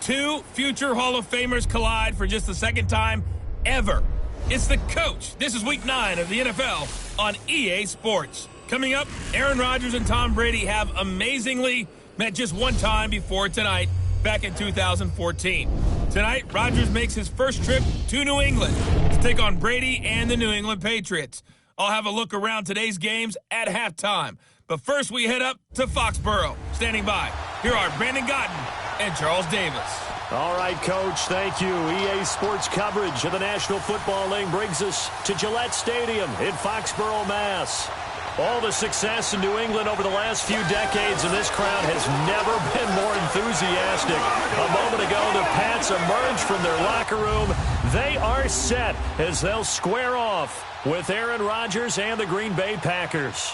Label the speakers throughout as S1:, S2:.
S1: Two future Hall of Famers collide for just the second time ever. It's the coach. This is week 9 of the NFL on EA Sports. Coming up, Aaron Rodgers and Tom Brady have amazingly met just one time before tonight, back in 2014. Tonight, Rodgers makes his first trip to New England to take on Brady and the New England Patriots. I'll have a look around today's games at halftime. But first, we head up to Foxborough. Standing by, here are Brandon Gotten and Charles Davis.
S2: All right, Coach, thank you. EA Sports coverage of the National Football League brings us to Gillette Stadium in Foxborough, Mass. All the success in New England over the last few decades, and this crowd has never been more enthusiastic. A moment ago, the Pats emerged from their locker room. They are set as they'll square off with Aaron Rodgers and the Green Bay Packers.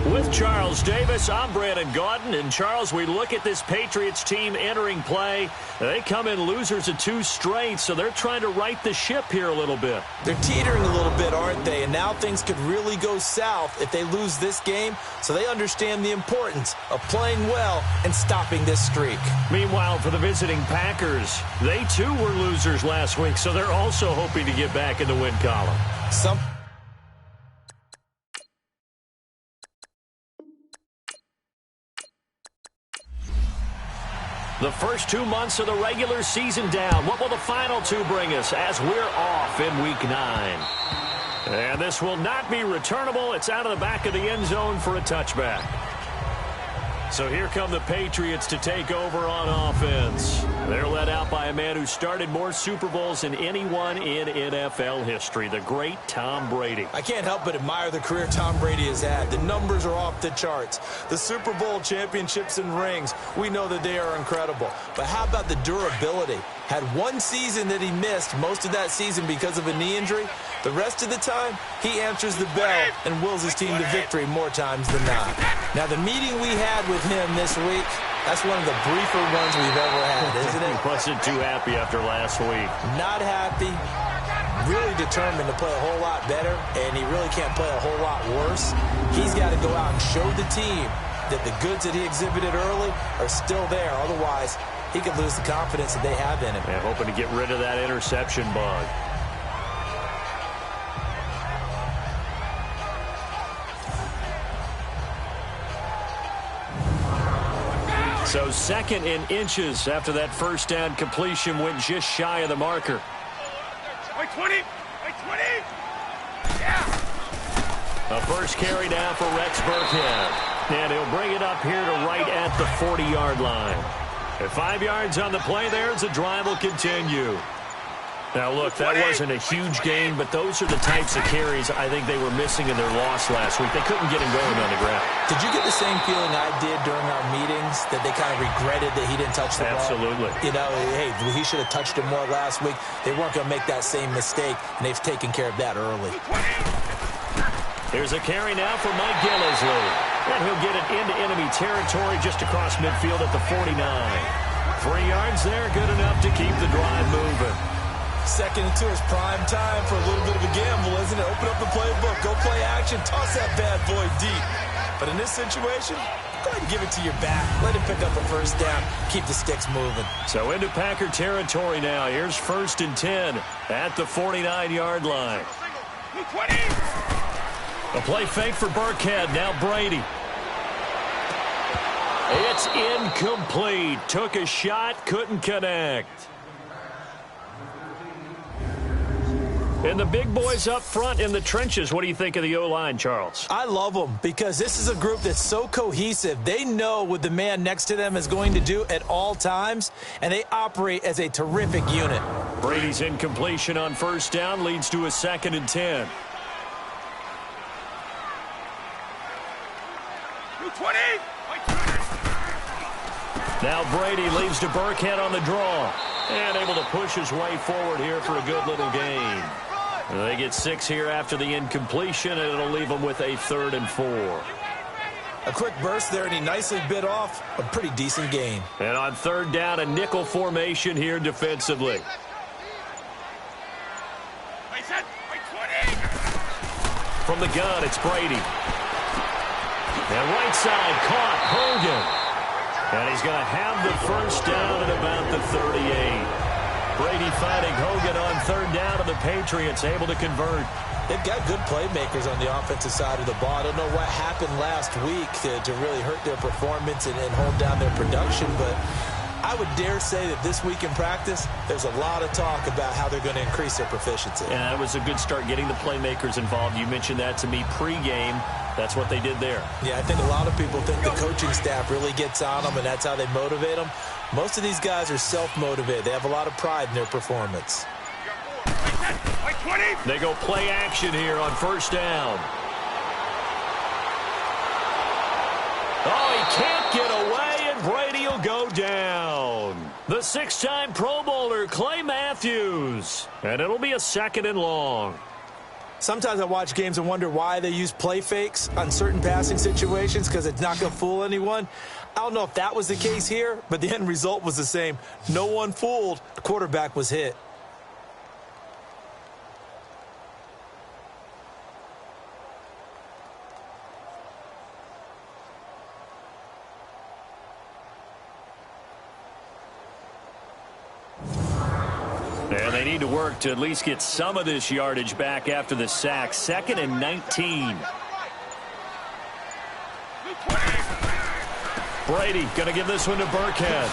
S2: With Charles Davis, I'm Brandon Gaudin. And Charles, we look at this Patriots team entering play. They come in losers of 2 straight, so they're trying to right the ship here a little bit.
S3: They're teetering a little bit, aren't they? And now things could really go south if they lose this game. So they understand the importance of playing well and stopping this streak.
S2: Meanwhile, for the visiting Packers, they too were losers last week, so they're also hoping to get back in the win column. The first 2 months of the regular season down. What will the final 2 bring us as we're off in week 9? And this will not be returnable. It's out of the back of the end zone for a touchback. So here come the Patriots to take over on offense. They're led out by a man who started more Super Bowls than anyone in NFL history, the great Tom Brady.
S3: I can't help but admire the career Tom Brady has had. The numbers are off the charts. The Super Bowl championships and rings, we know that they are incredible. But how about the durability? Had one season that he missed, most of that season because of a knee injury. The rest of the time, he answers the bell and wills his team to victory more times than not. Now, the meeting we had with him this week, that's one of the briefer ones we've ever had, isn't it?
S2: He wasn't too happy after last week.
S3: Not happy. Really determined to play a whole lot better, and he really can't play a whole lot worse. He's got to go out and show the team that the goods that he exhibited early are still there. Otherwise, he could lose the confidence that they have in him.
S2: Yeah, hoping to get rid of that interception bug. So 2nd in inches after that first down completion went just shy of the marker.
S4: Wait 20! Wait 20! Yeah!
S2: A first carry now for Rex Burkhead. And he'll bring it up here to right at the 40-yard line. At 5 yards on the play there as the drive will continue. Now, look, that wasn't a huge gain, but those are the types of carries I think they were missing in their loss last week. They couldn't get him going on the ground.
S3: Did you get the same feeling I did during our meetings, that they kind of regretted that he didn't touch the ball?
S2: Absolutely.
S3: You know, hey, he should have touched it more last week. They weren't going to make that same mistake, and they've taken care of that early.
S2: Here's a carry now for Mike Gillislee. And he'll get it into enemy territory just across midfield at the 49. 3 yards there, good enough to keep the drive moving.
S3: 2nd and 2 is prime time for a little bit of a gamble, isn't it? Open up the playbook, go play action, toss that bad boy deep. But in this situation, go ahead and give it to your back. Let him pick up a first down, keep the sticks moving.
S2: So into Packer territory now. Here's 1st and 10 at the 49-yard line.
S4: 20!
S2: A play fake for Burkhead. Now Brady. It's incomplete. Took a shot, couldn't connect. And the big boys up front in the trenches. What do you think of the O-line, Charles?
S3: I love them because this is a group that's so cohesive. They know what the man next to them is going to do at all times, and they operate as a terrific unit.
S2: Brady's incompletion on first down leads to a 2nd and 10.
S4: 20!
S2: Now Brady leaves to Burkhead on the draw. And able to push his way forward here for a good little gain. They get 6 here after the incompletion, and it'll leave them with a 3rd and 4.
S3: A quick burst there, and he nicely bit off a pretty decent gain.
S2: And on 3rd down, a nickel formation here defensively. From the gun, it's Brady. And right side caught, Hogan. And he's going to have the first down at about the 38. Brady fighting Hogan on third down, and the Patriots able to convert.
S3: They've got good playmakers on the offensive side of the ball. I don't know what happened last week to really hurt their performance and hold down their production, but I would dare say that this week in practice, there's a lot of talk about how they're going to increase their proficiency.
S2: Yeah, it was a good start getting the playmakers involved. You mentioned that to me pregame. That's what they did there.
S3: Yeah, I think a lot of people think the coaching staff really gets on them, and that's how they motivate them. Most of these guys are self-motivated. They have a lot of pride in their performance.
S2: They go play action here on first down. Oh, he can't get away, and Brady will go down. The six-time Pro Bowler, Clay Matthews. And it'll be a 2nd and long.
S3: Sometimes I watch games and wonder why they use play fakes on certain passing situations, because it's not going to fool anyone. I don't know if that was the case here, but the end result was the same. No one fooled. The quarterback was hit.
S2: And they need to work to at least get some of this yardage back after the sack. 2nd and 19. Brady going to give this one to Burkhead.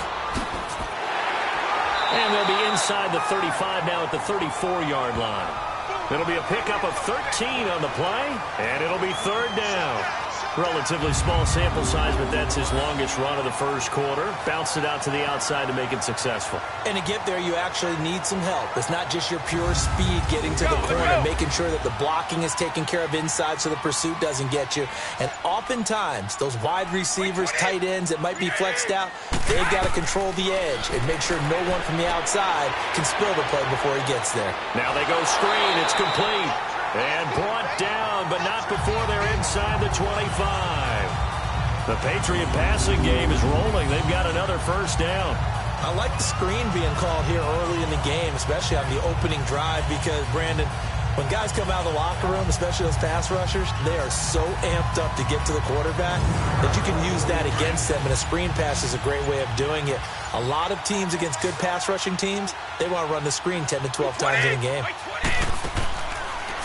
S2: And they'll be inside the 35 now at the 34-yard line. It'll be a pickup of 13 on the play, and it'll be 3rd down. Relatively small sample size, but that's his longest run of the first quarter. Bounced it out to the outside to make it successful.
S3: And to get there, you actually need some help. It's not just your pure speed getting to the corner, making sure that the blocking is taken care of inside so the pursuit doesn't get you. And oftentimes, those wide receivers, tight ends that might be flexed out, they've got to control the edge and make sure no one from the outside can spill the play before he gets there.
S2: Now they go screen. It's complete. And brought down, but not before they're inside the 25. The Patriot passing game is rolling. They've got another first down.
S3: I like the screen being called here early in the game, especially on the opening drive, because, Brandon, when guys come out of the locker room, especially those pass rushers, they are so amped up to get to the quarterback that you can use that against them, and a screen pass is a great way of doing it. A lot of teams against good pass rushing teams, they want to run the screen 10 to 12 times in a game.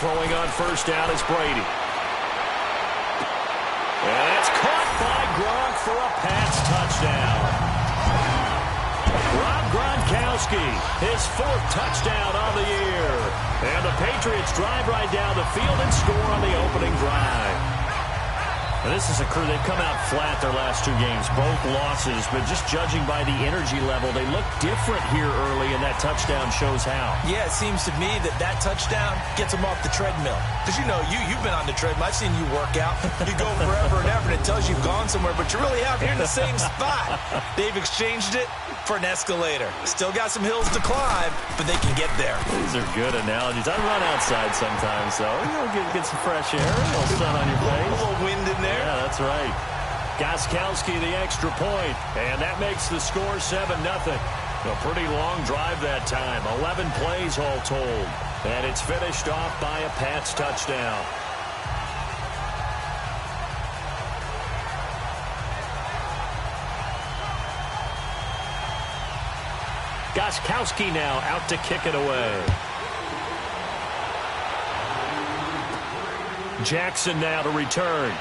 S2: Throwing on first down is Brady. And it's caught by Gronk for a Pats touchdown. Rob Gronkowski, his 4th touchdown of the year. And the Patriots drive right down the field and score on the opening drive. And this is a crew, they've come out flat their last 2 games, both losses, but just judging by the energy level, they look different here early, and that touchdown shows how.
S3: Yeah, it seems to me that touchdown gets them off the treadmill. Because, you know, you've been on the treadmill. I've seen you work out. You go forever and ever, and it tells you you've gone somewhere, but you're really out here in the same spot. They've exchanged it for an escalator. Still got some hills to climb, but they can get there.
S2: These are good analogies. I run outside sometimes, so get some fresh air, a little sun on your face.
S3: A little wind in there.
S2: Yeah, that's right. Gostkowski the extra point, and that makes the score 7-0. A pretty long drive that time, 11 plays all told, and it's finished off by a Pats touchdown. Gostkowski now out to kick it away. Jackson now to return.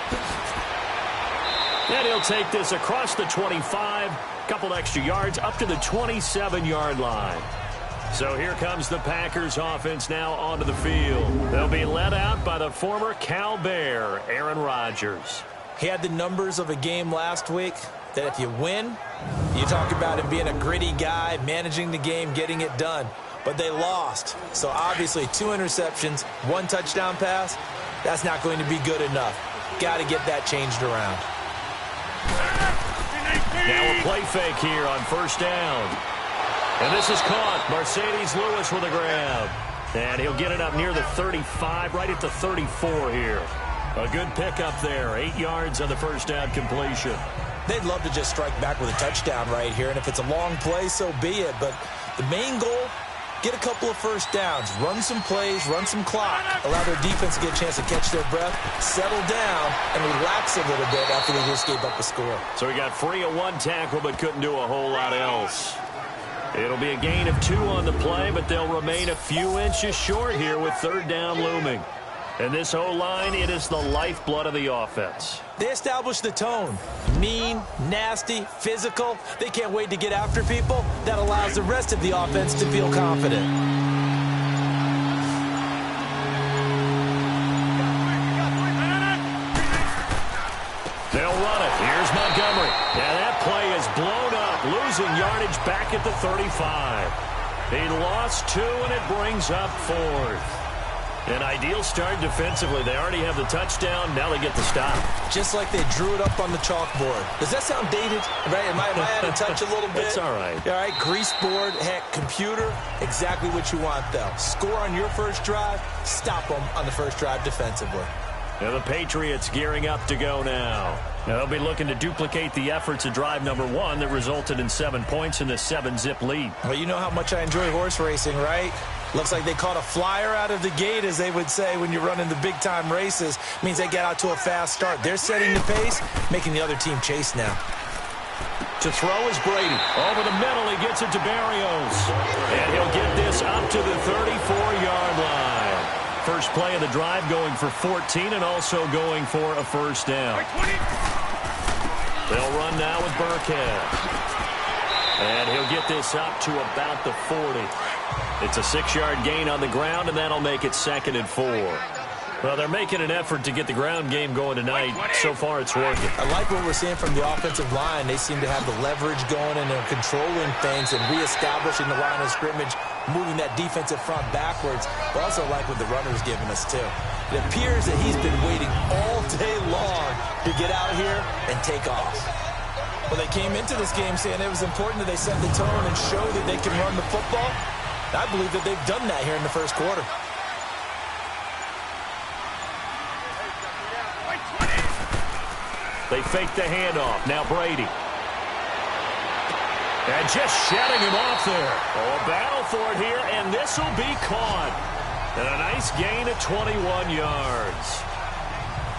S2: And he'll take this across the 25, couple extra yards up to the 27-yard line. So here comes the Packers offense now onto the field. They'll be led out by the former Cal Bear, Aaron Rodgers.
S3: He had the numbers of a game last week that if you win, you talk about him being a gritty guy, managing the game, getting it done. But they lost. So obviously 2 interceptions, 1 touchdown pass, that's not going to be good enough. Got to get that changed around.
S2: Now a play fake here on first down. And this is caught. Mercedes Lewis with a grab. And he'll get it up near the 35, right at the 34 here. A good pickup there. 8 yards on the first down completion.
S3: They'd love to just strike back with a touchdown right here. And if it's a long play, so be it. But the main goal get a couple of first downs, run some plays, run some clock, allow their defense to get a chance to catch their breath, settle down, and relax a little bit after they just gave up the score.
S2: So he got free of one tackle but couldn't do a whole lot else. It'll be a gain of 2 on the play, but they'll remain a few inches short here with third down looming. And this O-line, it is the lifeblood of the offense.
S3: They establish the tone. Mean, nasty, physical. They can't wait to get after people. That allows the rest of the offense to feel confident.
S2: They'll run it. Here's Montgomery. Yeah, that play is blown up, losing yardage back at the 35. He lost 2, and it brings up 4th. An ideal start defensively. They already have the touchdown. Now they get the stop.
S3: Just like they drew it up on the chalkboard. Does that sound dated? Right? Am I out of touch a little bit?
S2: It's all right.
S3: All right, grease board, heck, computer, exactly what you want, though. Score on your first drive, stop them on the first drive defensively.
S2: Now the Patriots gearing up to go now. They'll be looking to duplicate the efforts of drive number 1 that resulted in 7 points in the 7-zip lead.
S3: Well, you know how much I enjoy horse racing, right? Looks like they caught a flyer out of the gate, as they would say when you're running the big-time races. Means they get out to a fast start. They're setting the pace, making the other team chase now.
S2: To throw is Brady. Over the middle, he gets it to Barrios. And he'll get this up to the 34-yard line. First play of the drive going for 14 and also going for a first down. They'll run now with Burkhead. And he'll get this up to about the 40. It's a 6-yard gain on the ground, and that'll make it 2nd and 4. Well, they're making an effort to get the ground game going tonight. So far, it's working.
S3: I like what we're seeing from the offensive line. They seem to have the leverage going, and they're controlling things and reestablishing the line of scrimmage, moving that defensive front backwards. But also like what the runner's giving us, too. It appears that he's been waiting all day long to get out here and take off. Well, they came into this game saying it was important that they set the tone and show that they can run the football. I believe that they've done that here in the first quarter.
S2: They fake the handoff. Now Brady. And just shutting him off there. Oh, a battle for it here, and this will be caught. And a nice gain of 21 yards.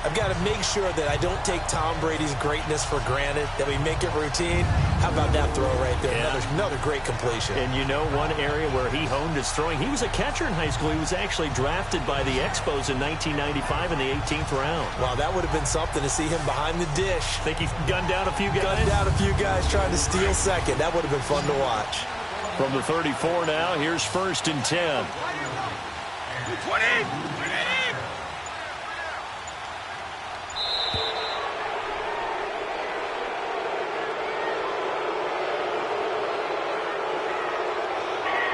S3: I've got to make sure that I don't take Tom Brady's greatness for granted, that we make it routine. How about that throw right there? Yeah. Another great completion.
S2: And you know one area where he honed his throwing, he was a catcher in high school. He was actually drafted by the Expos in 1995 in the 18th round.
S3: Wow, that would have been something to see him behind the dish.
S2: Think he gunned down a few guys?
S3: Gunned down a few guys trying to steal second. That would have been fun to watch.
S2: From the 34 now, here's 1st and 10.
S4: 20!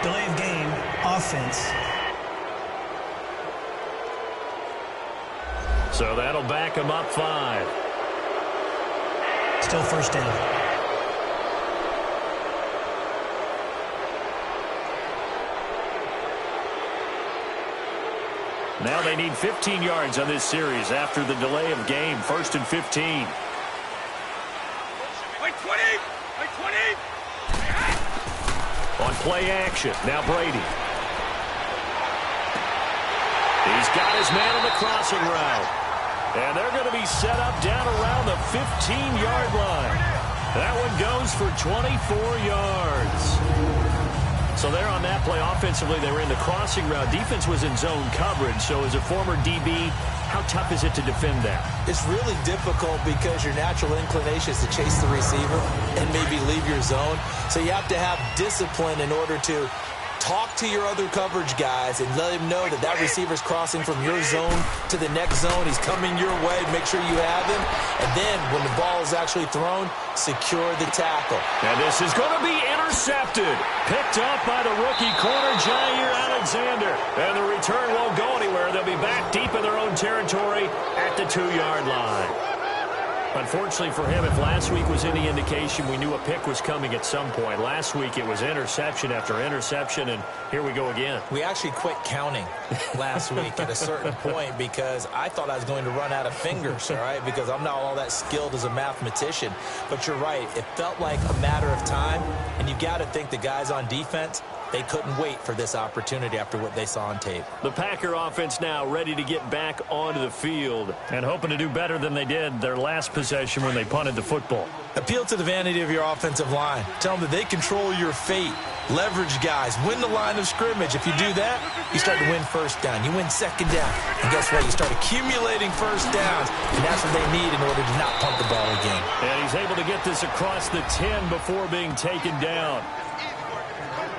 S5: Delay of game, offense.
S2: So that'll back him up 5.
S5: Still first down.
S2: Now they need 15 yards on this series after the delay of game. 1st and 15.
S4: Like 20! Like 20!
S2: On play action, now Brady. He's got his man on the crossing route. And they're going to be set up down around the 15-yard line. That one goes for 24 yards. So they're on that play. Offensively, they were in the crossing route. Defense was in zone coverage. So as a former DB, how tough is it to defend that?
S3: It's really difficult because your natural inclination is to chase the receiver and maybe leave your zone. So you have to have discipline in order to talk to your other coverage guys and let him know that that receiver's crossing from your zone to the next zone. He's coming your way. Make sure you have him. And then when the ball is actually thrown, secure the tackle.
S2: And this is going to be intercepted. Picked up by the rookie corner, Jair Alexander. And the return won't go anywhere. They'll be back deep in their own territory at the 2-yard line. Unfortunately for him, if last week was any indication, we knew a pick was coming at some point. Last week it was interception after interception, and here we go again.
S3: We actually quit counting last week at a certain point because I thought I was going to run out of fingers, all right, because I'm not all that skilled as a mathematician. But you're right. It felt like a matter of time, and you got to think the guys on defense, They couldn't wait for this opportunity after what they saw on tape.
S2: The Packer offense now ready to get back onto the field and hoping to do better than they did their last possession when they punted the football.
S3: Appeal to the vanity of your offensive line. Tell them that they control your fate. Leverage guys. Win the line of scrimmage. If you do that, you start to win first down. You win second down. And guess what? You start accumulating first downs. And that's what they need in order to not punt the ball again.
S2: And he's able to get this across the 10 before being taken down.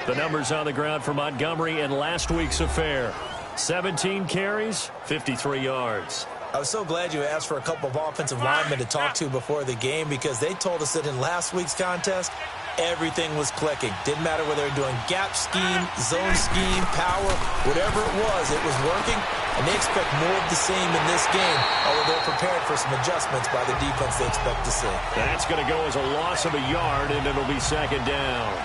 S2: The numbers on the ground for Montgomery in last week's affair. 17 carries, 53 yards.
S3: I was so glad you asked for a couple of offensive linemen to talk to before the game because they told us that in last week's contest, everything was clicking. Didn't matter whether they were doing gap scheme, zone scheme, power, whatever it was working. And they expect more of the same in this game, although they're prepared for some adjustments by the defense they expect to see.
S2: That's going to go as a loss of a yard, and it'll be second down.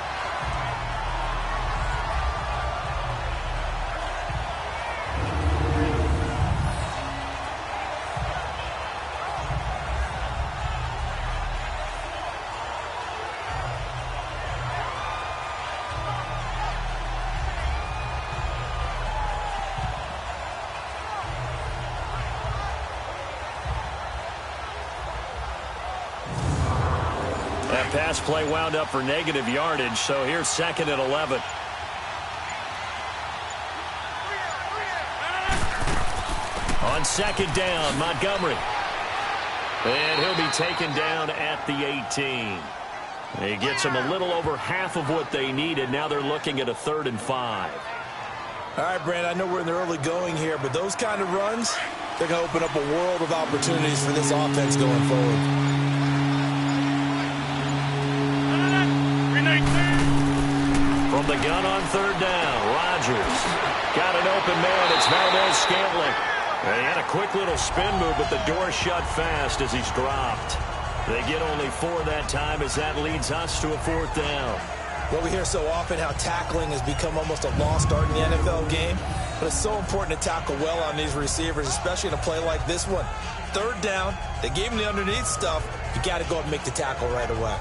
S2: That pass play wound up for negative yardage, so here's second and 11. On second down, Montgomery. And he'll be taken down at the 18. He gets them a little over half of what they needed. Now they're looking at a 3rd and 5.
S3: All right, Brand, I know we're in the early going here, but those kind of runs, they're going to open up a world of opportunities for this offense going forward.
S2: From the gun on 3rd down, Rodgers got an open man. It's Valdez-Scantling. He had a quick little spin move, but the door shut fast as he's dropped. They get only 4 that time as that leads us to a 4th down.
S3: Well, we hear so often how tackling has become almost a lost art in the NFL game, but it's so important to tackle well on these receivers, especially in a play like this one. 3rd down, they gave him the underneath stuff. You got to go and make the tackle right away.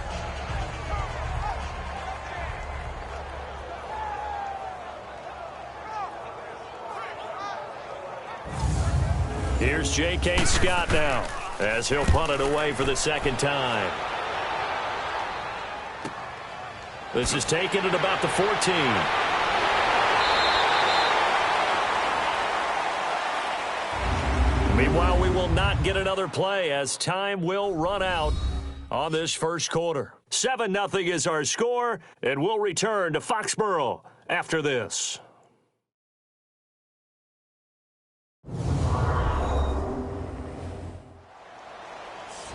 S2: Here's J.K. Scott now as he'll punt it away for the second time. This is taken at about the 14. Meanwhile, we will not get another play as time will run out on this first quarter. 7-0 is our score, and we'll return to Foxborough after this.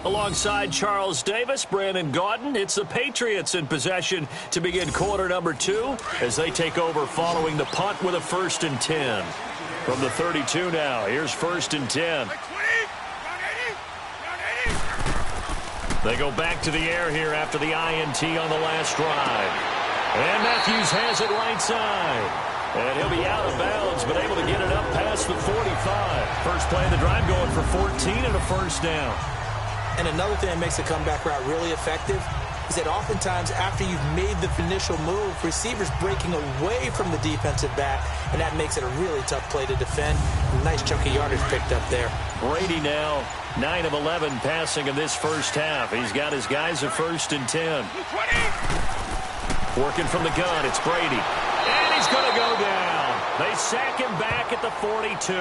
S2: Alongside Charles Davis, Brandon Gaudin, it's the Patriots in possession to begin quarter number 2 as they take over following the punt with a 1st and 10. From the 32 now, here's 1st and 10. They go back to the air here after the INT on the last drive. And Matthews has it right side. And he'll be out of bounds, but able to get it up past the 45. First play of the drive going for 14 and a 1st down.
S3: And another thing that makes the comeback route really effective is that oftentimes after you've made the initial move, receivers breaking away from the defensive back, and that makes it a really tough play to defend. Nice chunk of yardage picked up there.
S2: Brady now 9 of 11 passing in this first half. He's got his guys at 1st and 10. Working from the gun, it's Brady. And he's going to go down. They sack him back at the 42.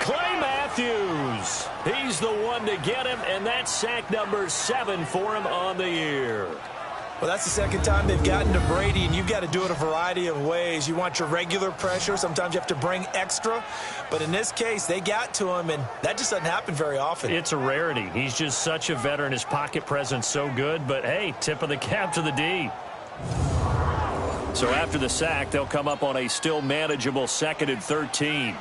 S2: Clay Matthews. He's the one to get him, and that's sack number 7 for him on the year.
S3: Well, that's the second time they've gotten to Brady, and you've got to do it a variety of ways. You want your regular pressure. Sometimes you have to bring extra. But in this case, they got to him, and that just doesn't happen very often.
S2: It's a rarity. He's just such a veteran. His pocket presence so good. But, hey, tip of the cap to the D. So after the sack, they'll come up on a still manageable 2nd and 13.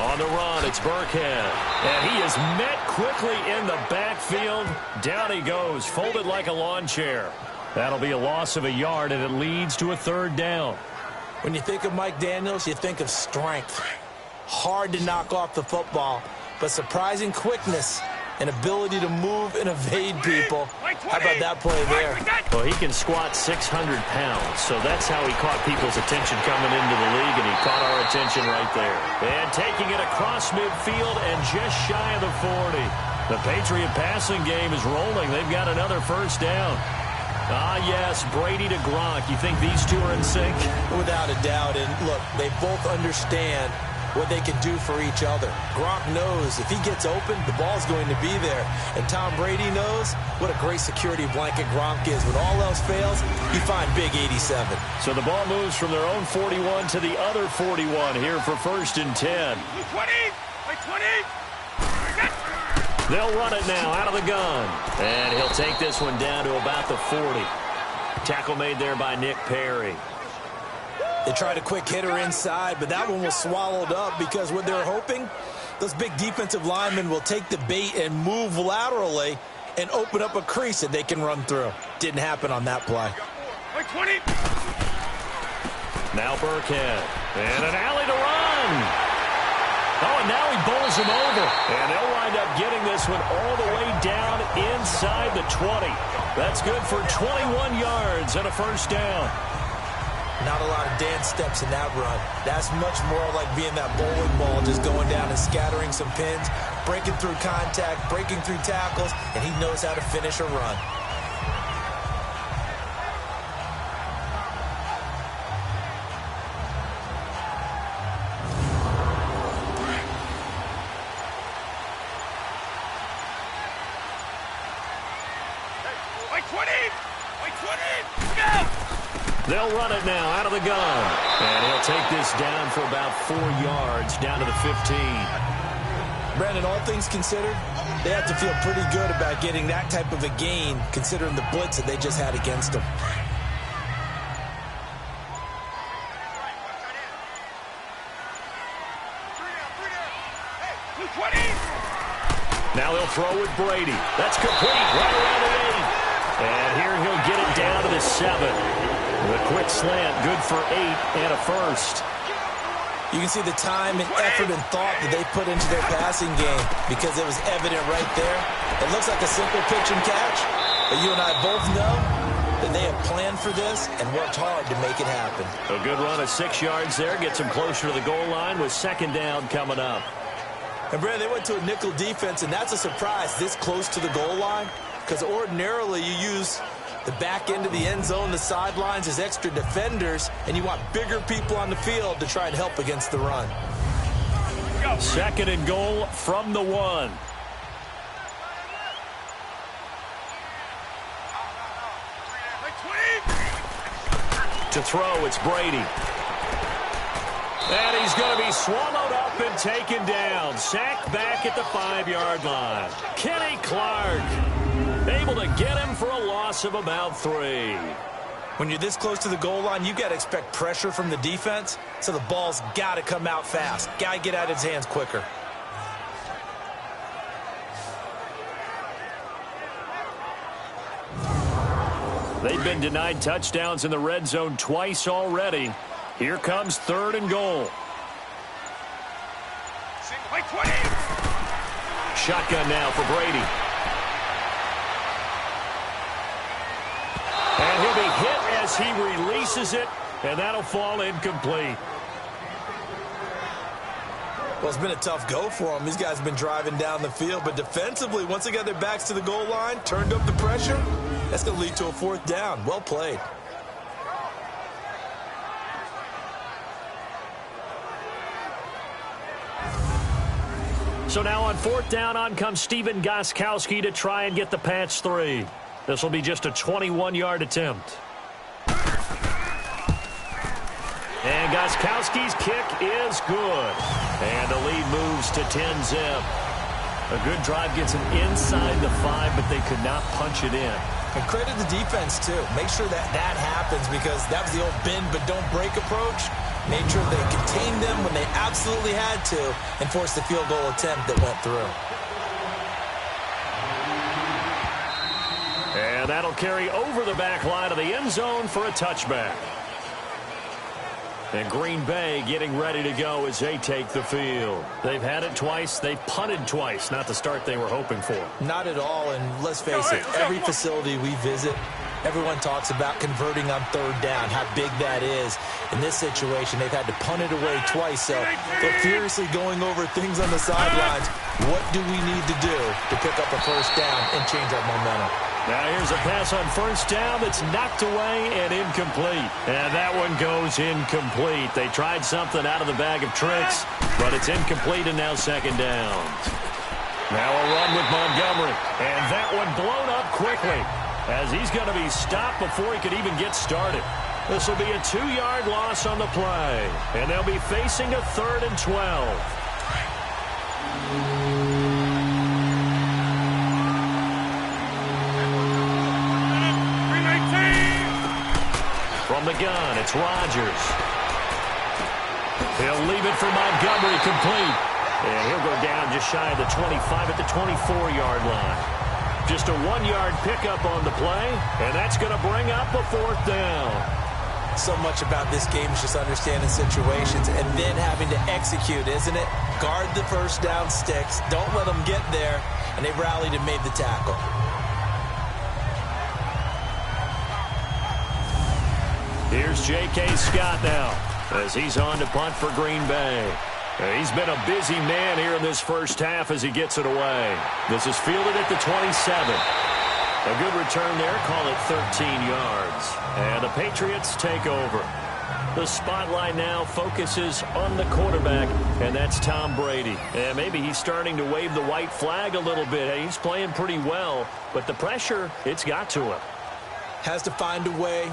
S2: On the run, it's Burkhead. And he is met quickly in the backfield. Down he goes, folded like a lawn chair. That'll be a loss of a yard, and it leads to a 3rd down.
S3: When you think of Mike Daniels, you think of strength. Hard to knock off the football, but surprising quickness An ability to move and evade people. How about that play there?
S2: Well, he can squat 600 pounds, so that's how he caught people's attention coming into the league, and he caught our attention right there. And taking it across midfield and just shy of the 40. The Patriot passing game is rolling. They've got another first down. Ah, yes, Brady to Gronk. You think these two are in sync?
S3: Without a doubt. And look, they both understand what they can do for each other. Gronk knows if he gets open, the ball's going to be there. And Tom Brady knows what a great security blanket Gronk is. When all else fails, you find big 87.
S2: So the ball moves from their own 41 to the other 41 here for 1st and 10.
S4: 20! 20!
S2: They'll run it now out of the gun. And he'll take this one down to about the 40. Tackle made there by Nick Perry.
S3: They tried a quick hitter inside, but that one was swallowed up because what they're hoping, those big defensive linemen will take the bait and move laterally and open up a crease that they can run through. Didn't happen on that play.
S4: 20!
S2: Now Burkhead. And an alley to run. Oh, and now he bowls him over. And they'll wind up getting this one all the way down inside the 20. That's good for 21 yards and a first down.
S3: Not a lot of dance steps in that run. That's much more like being that bowling ball, just going down and scattering some pins, breaking through contact, breaking through tackles, and he knows how to finish a run.
S2: They'll run it now out of the gun. And he'll take this down for about 4 yards, down to the 15.
S3: Brandon, all things considered, they have to feel pretty good about getting that type of a gain, considering the blitz that they just had against them.
S2: Now they'll throw with Brady. That's complete right around the 8. And here he'll get it down to the 7. The quick slant, good for 8 and a first.
S3: You can see the time and effort and thought that they put into their passing game because it was evident right there. It looks like a simple pitch and catch, but you and I both know that they have planned for this and worked hard to make it happen.
S2: A good run of 6 yards there, gets them closer to the goal line with 2nd down coming up.
S3: And, Brad, they went to a nickel defense, and that's a surprise this close to the goal line because ordinarily you use the back end of the end zone, the sidelines as extra defenders, and you want bigger people on the field to try and help against the run.
S2: 2nd and goal from the 1. To throw, it's Brady. And he's going to be swallowed up and taken down. Sacked back at the 5-yard line. Kenny Clark able to get him for a loss of about 3.
S3: When you're this close to the goal line, you've got to expect pressure from the defense, so the ball's got to come out fast. Got to get out of his hands quicker.
S2: They've been denied touchdowns in the red zone twice already. Here comes 3rd and goal. Shotgun now for Brady. And he'll be hit as he releases it, and that'll fall incomplete.
S3: Well, it's been a tough go for them. These guys have been driving down the field, but defensively, once they got their backs to the goal line, turned up the pressure, that's going to lead to a 4th down. Well played.
S2: So now on 4th down, on comes Stephen Gostkowski to try and get the Pats 3. This will be just a 21-yard attempt. And Gostkowski's kick is good. And the lead moves to 10-zip. A good drive gets them inside the 5, but they could not punch it in.
S3: And credit the defense, too. Make sure that that happens because that was the old bend but don't break approach. Made sure they contained them when they absolutely had to and forced the field goal attempt that went through.
S2: And that'll carry over the back line of the end zone for a touchback. And Green Bay getting ready to go as they take the field. They've had it twice. They've punted twice. Not the start they were hoping for.
S3: Not at all, and let's face it, every facility we visit, everyone talks about converting on third down, how big that is. In this situation, they've had to punt it away twice, so they're furiously going over things on the sidelines. What do we need to do to pick up a first down and change our momentum?
S2: Now here's a pass on first down that's knocked away and incomplete. And that one goes incomplete. They tried something out of the bag of tricks, but it's incomplete and now second down. Now a run with Montgomery. And that one blown up quickly as he's going to be stopped before he could even get started. This will be a 2-yard loss on the play. And they'll be facing a 3rd and 12. From the gun, it's Rodgers. He'll leave it for Montgomery complete. And he'll go down just shy of the 25 at the 24-yard line. Just a 1-yard pickup on the play, and that's going to bring up a 4th down.
S3: So much about this game is just understanding situations and then having to execute, isn't it? Guard the first down sticks. Don't let them get there. And they rallied and made the tackle.
S2: Here's J.K. Scott now as he's on to punt for Green Bay. He's been a busy man here in this first half as he gets it away. This is fielded at the 27. A good return there, call it 13 yards. And the Patriots take over. The spotlight now focuses on the quarterback, and that's Tom Brady. And maybe he's starting to wave the white flag a little bit. He's playing pretty well, but the pressure, it's got to him.
S3: Has to find a way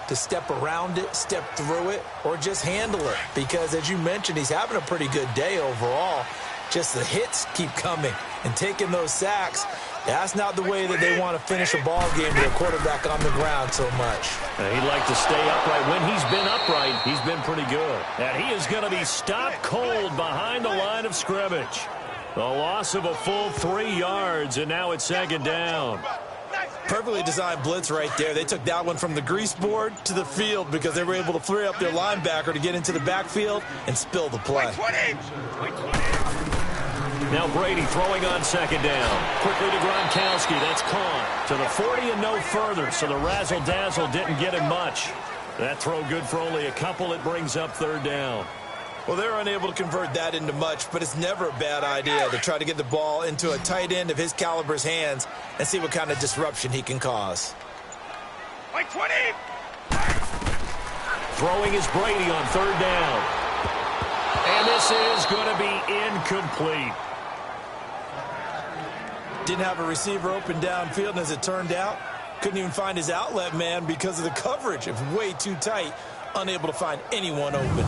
S3: to step around it, step through it, or just handle it. Because, as you mentioned, he's having a pretty good day overall. Just the hits keep coming and taking those sacks. That's not the way that they want to finish a ball game with a quarterback on the ground so much.
S2: He'd like to stay upright. When he's been upright, he's been pretty good. And he is going to be stopped cold behind the line of scrimmage. A loss of a full 3 yards, and now it's second down.
S3: Perfectly designed blitz right there. They took that one from the grease board to the field because they were able to free up their linebacker to get into the backfield and spill the play.
S2: Now Brady throwing on second down. Quickly to Gronkowski. That's caught to the 40 and no further, so the razzle-dazzle didn't get him much. That throw good for only a couple. It brings up third down.
S3: Well, they're unable to convert that into much, but it's never a bad idea to try to get the ball into a tight end of his caliber's hands and see what kind of disruption he can cause.
S2: Throwing is Brady on third down. And this is going to be incomplete.
S3: Didn't have a receiver open downfield, and as it turned out, couldn't even find his outlet man because of the coverage. It was way too tight, unable to find anyone open.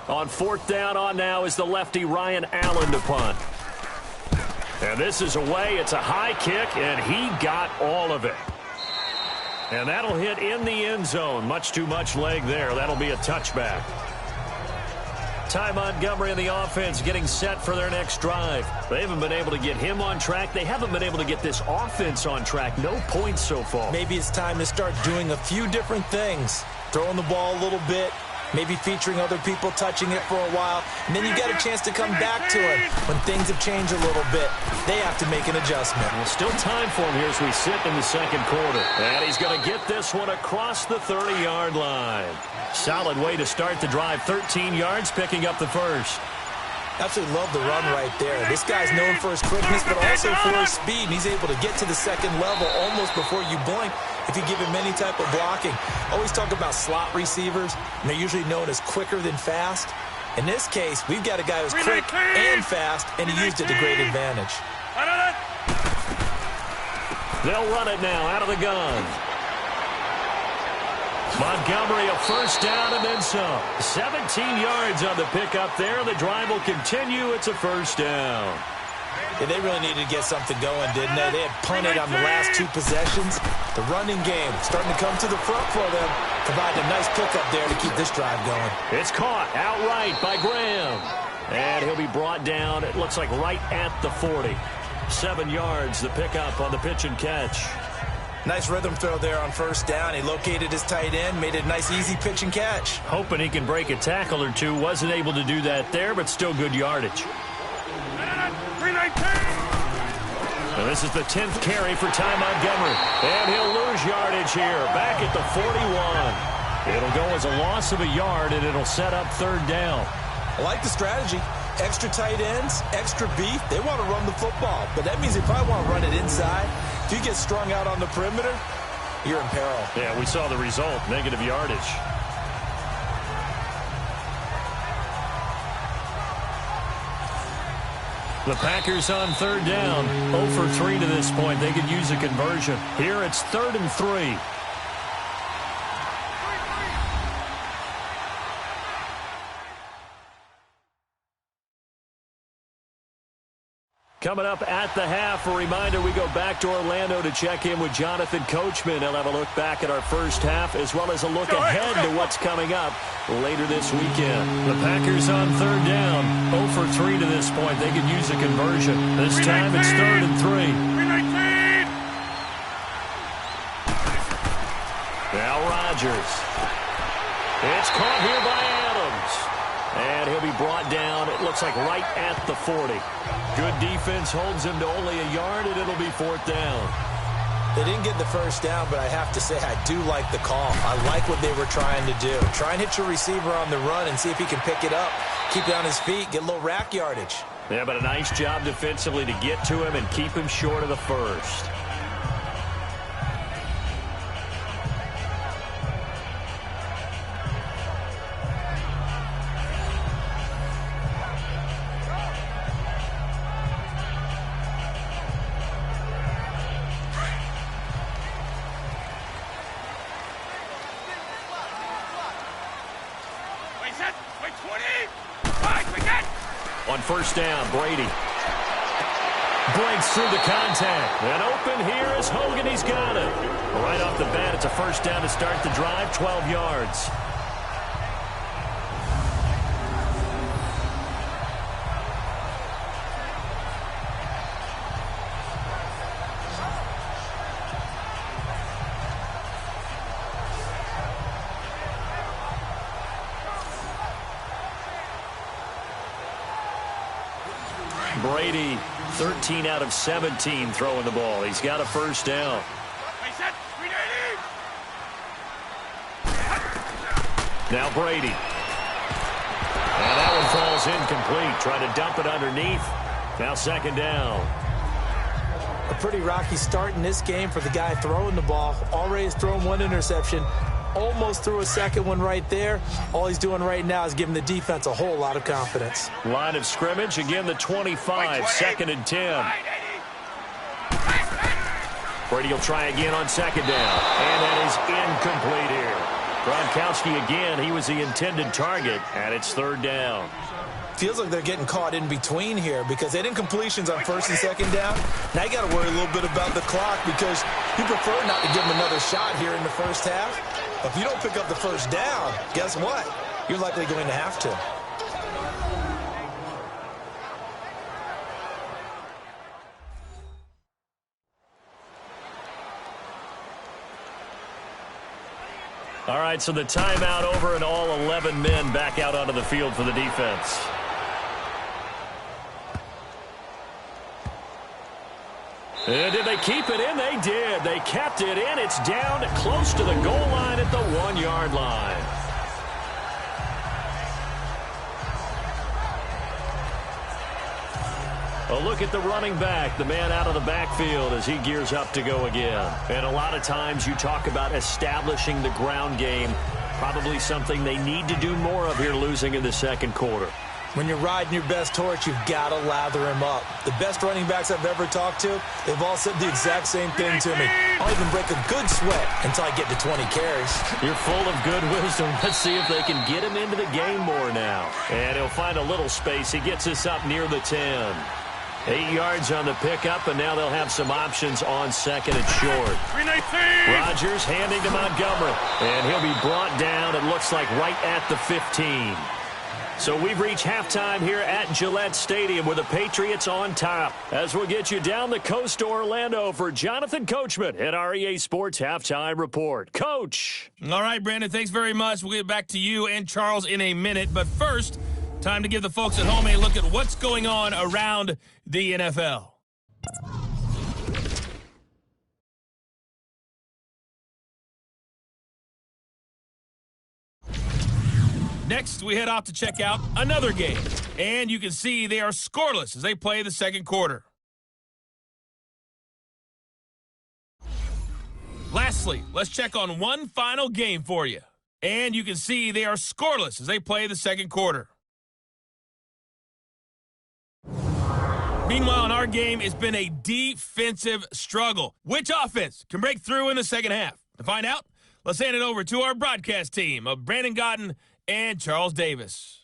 S2: On fourth down on now is the lefty Ryan Allen to punt. And this is away. It's a high kick, and he got all of it. And that'll hit in the end zone. Much too much leg there. That'll be a touchback. Ty Montgomery and the offense getting set for their next drive. They haven't been able to get him on track. They haven't been able to get this offense on track. No points so far.
S3: Maybe it's time to start doing a few different things. Throwing the ball a little bit. Maybe featuring other people touching it for a while. And then you get a chance to come back to it when things have changed a little bit. They have to make an adjustment.
S2: Well, still time for him here as we sit in the second quarter. And he's going to get this one across the 30-yard line. Solid way to start the drive. 13 yards, picking up the first.
S3: Absolutely love the run right there. This guy's known for his quickness, but also for his speed. And he's able to get to the second level almost before you blink if you give him any type of blocking. Always talk about slot receivers, and they're usually known as quicker than fast. In this case, we've got a guy who's quick and fast, and he used it to great advantage.
S2: They'll run it now out of the gun. Montgomery, a first down and then some. 17 yards on the pickup there. The drive will continue. It's a first down.
S3: Yeah, they really needed to get something going, didn't they? They had punted on the last two possessions. The running game starting to come to the front for them. Providing a nice pickup there to keep this drive going.
S2: It's caught outright by Graham. And he'll be brought down, it looks like right at the 40. 7 yards, the pickup on the pitch and catch.
S3: Nice rhythm throw there on first down. He located his tight end, made it a nice easy pitch and catch.
S2: Hoping he can break a tackle or two. Wasn't able to do that there, but still good yardage.
S4: 319.
S2: And this is the 10th carry for Ty Montgomery. And he'll lose yardage here, back at the 41. It'll go as a loss of a yard, and it'll set up 3rd down.
S3: I like the strategy. Extra tight ends, extra beef. They want to run the football, but that means they probably want to run it inside. If you get strung out on the perimeter, you're in peril.
S2: Yeah, we saw the result, negative yardage. The Packers on 3rd down. 0 for 3 to this point. They could use a conversion. Here it's 3rd and 3. Coming up at the half, a reminder, we go back to Orlando to check in with Jonathan Coachman. He'll have a look back at our first half as well as a look ahead to what's coming up later this weekend. The Packers on 3rd down. 0 for 3 to this point. They could use a conversion. This time it's 3rd and 3.
S4: 319.
S2: Now Rodgers. It's caught here by Adams. And he'll be brought down, it looks like right at the 40. Good defense holds him to only a yard, and it'll be 4th down.
S3: They didn't get the first down, but I have to say I do like the call. I like what they were trying to do. Try and hit your receiver on the run and see if he can pick it up, keep it on his feet, get a little rack yardage.
S2: Yeah, but a nice job defensively to get to him and keep him short of the first. On first down, Brady breaks through the contact. And open here is Hogan. He's got it. Right off the bat, it's a first down to start the drive, 12 yards. Brady, 13 out of 17 throwing the ball. He's got a first down. Now Brady. And that one falls incomplete. Trying to dump it underneath. Now 2nd down.
S3: A pretty rocky start in this game for the guy throwing the ball. Already has thrown 1 interception. Almost threw a 2nd one right there. All he's doing right now is giving the defense a whole lot of confidence.
S2: Line of scrimmage, again the 25, 2nd and 10. Brady will try again on 2nd down. And that is incomplete here. Gronkowski again, he was the intended target, and it's 3rd down.
S3: Feels like they're getting caught in between here because they didn't completions on 1st and 2nd down. Now you got to worry a little bit about the clock because you prefer not to give them another shot here in the first half. If you don't pick up the first down, guess what? You're likely going to have to.
S2: All right, so the timeout over and all 11 men back out onto the field for the defense. And did they keep it in? They did. They kept it in. It's down close to the goal line at the 1-yard line. A look at the running back, the man out of the backfield as he gears up to go again. And a lot of times you talk about establishing the ground game, probably something they need to do more of here losing in the 2nd quarter.
S3: When you're riding your best horse, you've got to lather him up. The best running backs I've ever talked to, they've all said the exact same thing to me. I'll even break a good sweat until I get to 20 carries.
S2: You're full of good wisdom. Let's see if they can get him into the game more now. And he'll find a little space. He gets us up near the 10. 8 yards on the pickup, and now they'll have some options on 2nd and short. Rodgers handing to Montgomery, and he'll be brought down, it looks like, right at the 15. So we've reached halftime here at Gillette Stadium with the Patriots on top. As we'll get you down the coast to Orlando for Jonathan Coachman at our EA Sports Halftime Report. Coach!
S1: All right, Brandon, thanks very much. We'll get back to you and Charles in a minute. But first, time to give the folks at home a look at what's going on around the NFL. Next, we head off to check out another game. And you can see they are scoreless as they play the second quarter. Lastly, let's check on one final game for you. And you can see they are scoreless as they play the second quarter. Meanwhile, in our game, it's been a defensive struggle. Which offense can break through in the second half? To find out, let's hand it over to our broadcast team of Brandon Gotten and Charles Davis.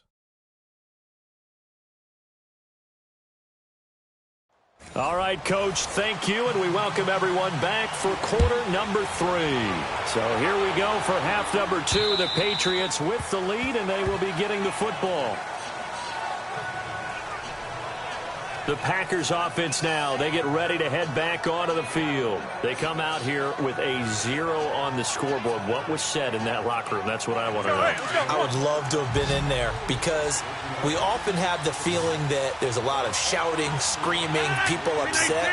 S2: All right, Coach, thank you, and we welcome everyone back for quarter number 3. So here we go for half number 2. The Patriots with the lead, and they will be getting the football. The Packers offense now, they get ready to head back onto the field. They come out here with a 0 on the scoreboard. What was said in that locker room? That's what I want to know.
S3: I would love to have been in there because we often have the feeling that there's a lot of shouting, screaming, people upset.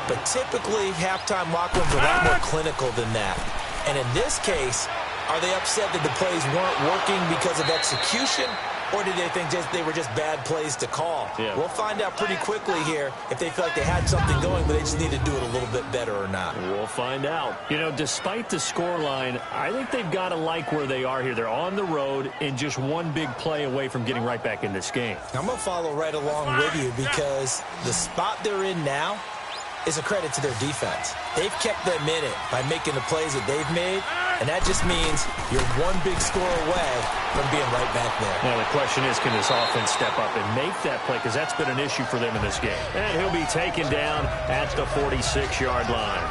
S3: But typically, halftime locker rooms are a lot more clinical than that. And in this case, are they upset that the plays weren't working because of execution? Or did they think they were just bad plays to call?
S2: Yeah.
S3: We'll find out pretty quickly here if they feel like they had something going, but they just need to do it a little bit better or not.
S2: We'll find out. You know, despite the scoreline, I think they've got to like where they are here. They're on the road and just one big play away from getting right back in this game.
S3: I'm going to follow right along with you because the spot they're in now is a credit to their defense. They've kept them in it by making the plays that they've made, and that just means you're one big score away from being right back there.
S2: Now, the question is, can this offense step up and make that play? Because that's been an issue for them in this game. And he'll be taken down at the 46-yard line.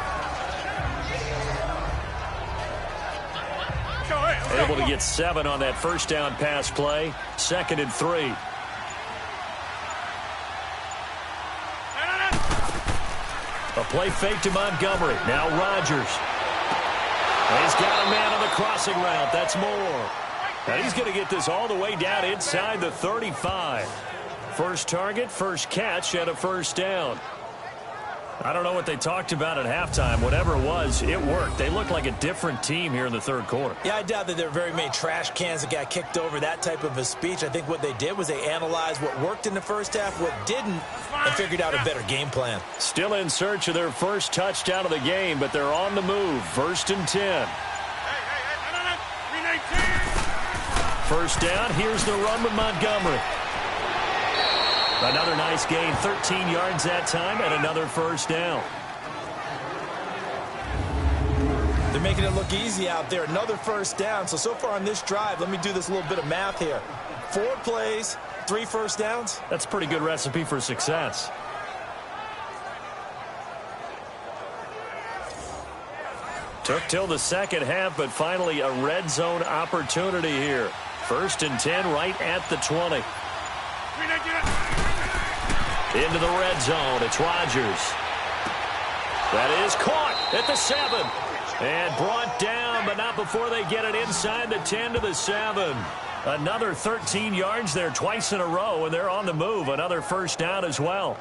S2: Able to get 7 on that first down pass play. 2nd and 3. A play fake to Montgomery. Now Rodgers. He's got a man on the crossing route. That's Moore. And he's going to get this all the way down inside the 35. First target, first catch, and a first down. I don't know what they talked about at halftime. Whatever it was, it worked. They look like a different team here in the third quarter.
S3: Yeah, I doubt that there were very many trash cans that got kicked over, that type of a speech. I think what they did was they analyzed what worked in the first half, what didn't, and figured out a better game plan.
S2: Still in search of their first touchdown of the game, but they're on the move. 1st and 10. First down, here's the run with Montgomery. Another nice gain, 13 yards that time, and another first down.
S3: They're making it look easy out there. Another first down. So far on this drive, let me do this little bit of math here. 4 plays, 3 first downs.
S2: That's a pretty good recipe for success. Took till the second half, but finally a red zone opportunity here. 1st and 10 right at the 20. Into the red zone. It's Rodgers. That is caught at the 7. And brought down, but not before they get it inside the 10 to the 7. Another 13 yards there twice in a row, and they're on the move. Another first down as well.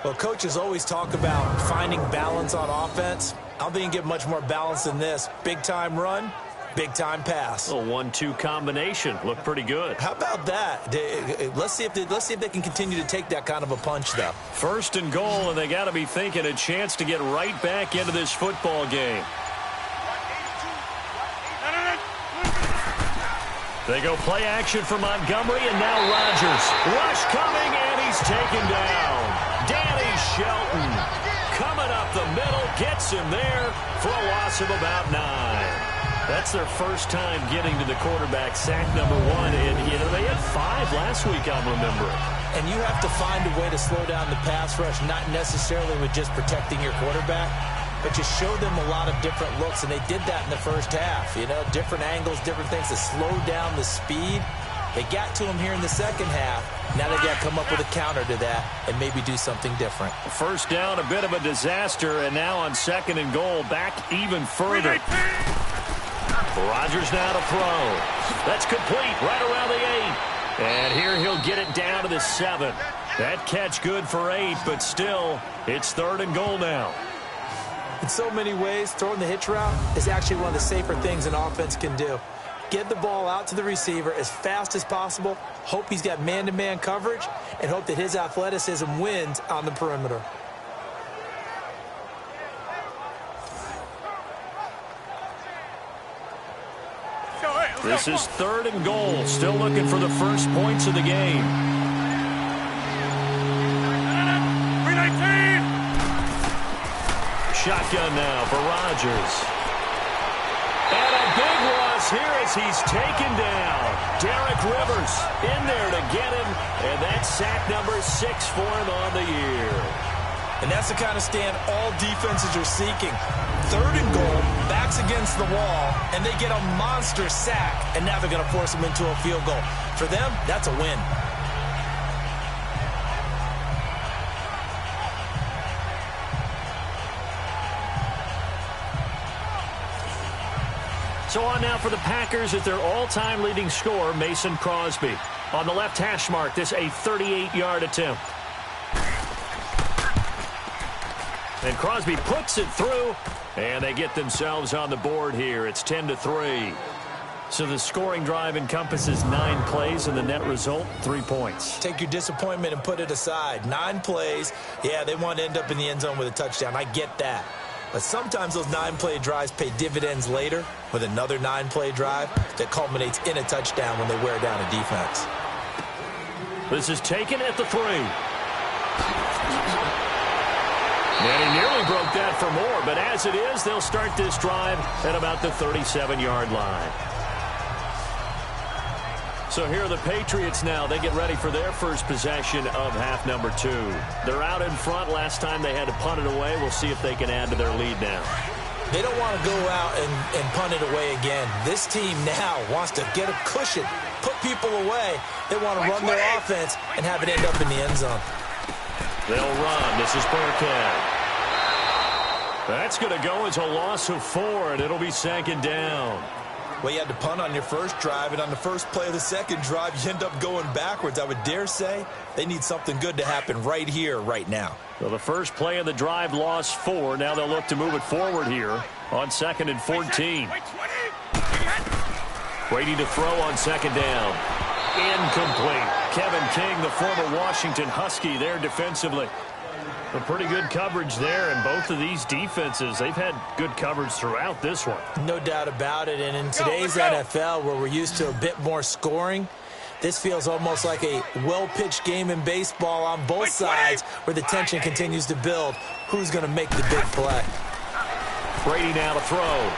S3: Well, coaches always talk about finding balance on offense. I don't think you can get much more balance than this. Big-time run, big-time pass.
S2: A 1-2 combination. Looked pretty good.
S3: How about that? Let's see if they can continue to take that kind of a punch, though.
S2: 1st and goal, and they got to be thinking a chance to get right back into this football game. They go play action for Montgomery, and now Rodgers. Rush coming, and he's taken down. Danny Shelton coming up the middle, gets him there for a loss of about 9. That's their first time getting to the quarterback, sack number 1. And, you know, they had 5 last week, I'm remembering.
S3: And you have to find a way to slow down the pass rush, not necessarily with just protecting your quarterback, but you show them a lot of different looks, and they did that in the first half. You know, different angles, different things to slow down the speed. They got to him here in the second half. Now they got to come up with a counter to that and maybe do something different.
S2: First down, a bit of a disaster, and now on 2nd and goal, back even further. Rodgers now to throw. That's complete right around the 8. And here he'll get it down to the 7. That catch good for 8, but still, it's 3rd and goal now.
S3: In so many ways, throwing the hitch route is actually one of the safer things an offense can do. Get the ball out to the receiver as fast as possible, hope he's got man-to-man coverage, and hope that his athleticism wins on the perimeter.
S2: This is 3rd and goal, still looking for the first points of the game.
S4: 319.
S2: Shotgun now for Rodgers. And a big loss here as he's taken down. Derek Rivers in there to get him, and that's sack number 6 for him on the year.
S3: And that's the kind of stand all defenses are seeking. 3rd and goal, backs against the wall, and they get a monster sack, and now they're going to force them into a field goal. For them, that's a win.
S2: So on now for the Packers at their all-time leading scorer, Mason Crosby. On the left hash mark, this a 38-yard attempt. And Crosby puts it through, and they get themselves on the board here. It's 10-3. So the scoring drive encompasses 9 plays, and the net result, 3 points.
S3: Take your disappointment and put it aside. 9 plays. Yeah, they want to end up in the end zone with a touchdown. I get that. But sometimes those 9-play drives pay dividends later with another 9-play drive that culminates in a touchdown when they wear down a defense.
S2: This is taken at the 3. And he nearly broke that for more, but as it is, they'll start this drive at about the 37-yard line. So here are the Patriots now. They get ready for their first possession of half number 2. They're out in front. Last time they had to punt it away. We'll see if they can add to their lead now.
S3: They don't want to go out and punt it away again. This team now wants to get a cushion, put people away. They want to run their offense and have it end up in the end zone.
S2: They'll run. This is Burkhead. That's going to go as a loss of 4, and it'll be 2nd down.
S3: Well, you had to punt on your first drive, and on the first play of the second drive, you end up going backwards. I would dare say they need something good to happen right here, right now.
S2: So the first play of the drive lost 4. Now they'll look to move it forward here on 2nd and 14. Brady to throw on 2nd down. Incomplete. Kevin King, the former Washington Husky, there defensively. A pretty good coverage there, and both of these defenses, they've had good coverage throughout this one.
S3: No doubt about it, and in today's NFL, where we're used to a bit more scoring, this feels almost like a well-pitched game in baseball on both sides, where the tension continues to build. Who's going to make the big play?
S2: Brady now to throw.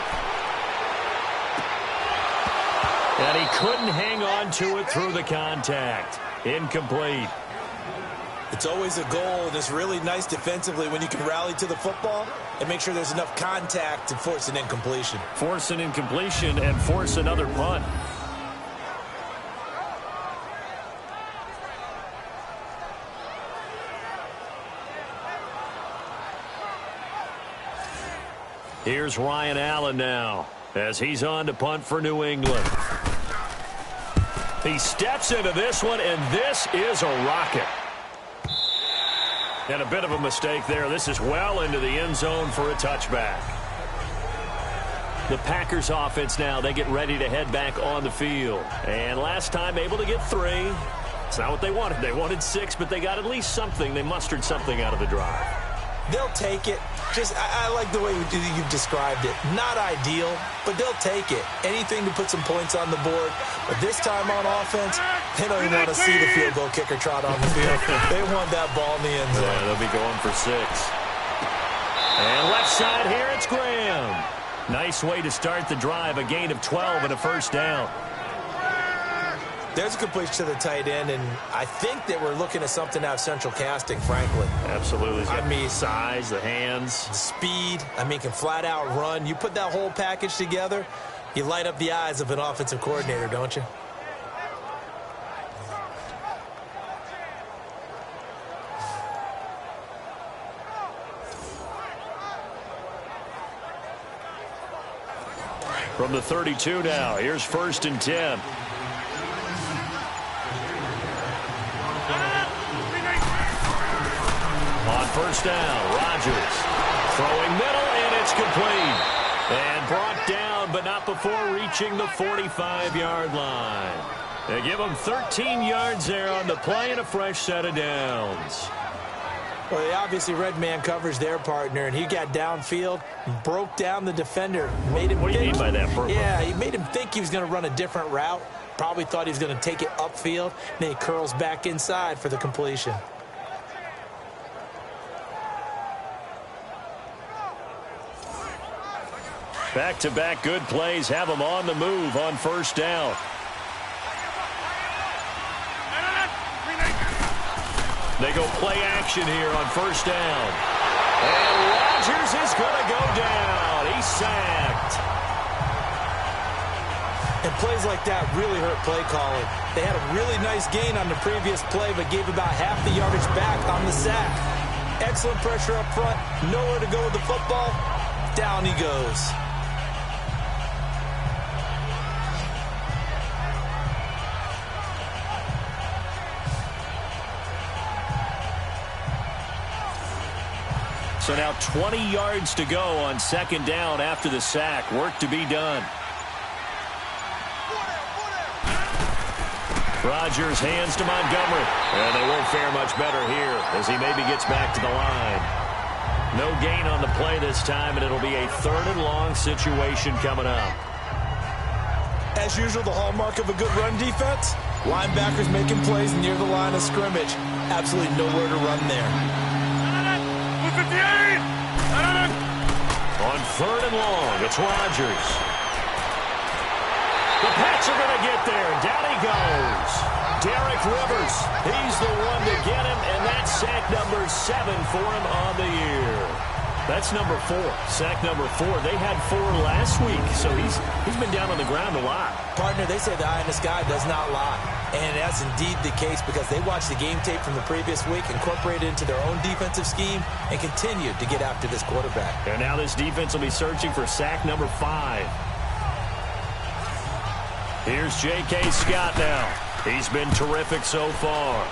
S2: And he couldn't hang on to it through the contact. Incomplete.
S3: It's always a goal, and it's really nice defensively when you can rally to the football and make sure there's enough contact to force an incompletion.
S2: Force an incompletion and force another punt. Here's Ryan Allen now as he's on to punt for New England. He steps into this one, and this is a rocket. And a bit of a mistake there. This is well into the end zone for a touchback. The Packers offense now, they get ready to head back on the field. And last time able to get 3. It's not what they wanted. They wanted 6, but they got at least something. They mustered something out of the drive.
S3: They'll take it. I like the way you've described it. Not ideal, but they'll take it. Anything to put some points on the board. But this time on offense, they don't even want to see the field goal kicker trot on the field. They want that ball in the end zone.
S2: Yeah, they'll be going for 6. And left side here, it's Graham. Nice way to start the drive. A gain of 12 and a first down.
S3: There's a completion to the tight end, and I think that we're looking at something out of central casting, frankly.
S2: Absolutely.
S3: I mean,
S2: size, the hands.
S3: Speed. I mean, can flat out run. You put that whole package together, you light up the eyes of an offensive coordinator, don't you?
S2: From the 32 now, here's 1st and 10. On 1st down, Rodgers throwing middle, and it's complete. And brought down, but not before reaching the 45-yard line. They give him 13 yards there on the play and a fresh set of downs.
S3: Well, they obviously read man coverage their partner, and he got downfield, broke down the defender, made him
S2: What do you mean by that, Purple?
S3: Yeah, he made him think he was going to run a different route. Probably thought he was going to take it upfield, and then he curls back inside for the completion.
S2: Back-to-back good plays have him on the move on 1st down. They go play action here on 1st down. And Rodgers is going to go down. He's sacked.
S3: And plays like that really hurt play calling. They had a really nice gain on the previous play, but gave about half the yardage back on the sack. Excellent pressure up front. Nowhere to go with the football. Down he goes.
S2: So now 20 yards to go on 2nd down after the sack. Work to be done. Rodgers hands to Montgomery. And they won't fare much better here as he maybe gets back to the line. No gain on the play this time, and it'll be a 3rd and long situation coming up.
S3: As usual, the hallmark of a good run defense, linebackers making plays near the line of scrimmage. Absolutely nowhere to run there.
S2: On 3rd and long, it's Rodgers. The Pats are going to get there. Down he goes. Derek Rivers, he's the one to get him, and that's sack number 7 for him on the year. That's number 4. Sack number 4. They had 4 last week, so he's been down on the ground a lot.
S3: Partner, they say the eye in the sky does not lie. And that's indeed the case because they watched the game tape from the previous week, incorporated it into their own defensive scheme, and continued to get after this quarterback.
S2: And now this defense will be searching for sack number 5. Here's J.K. Scott now. He's been terrific so far.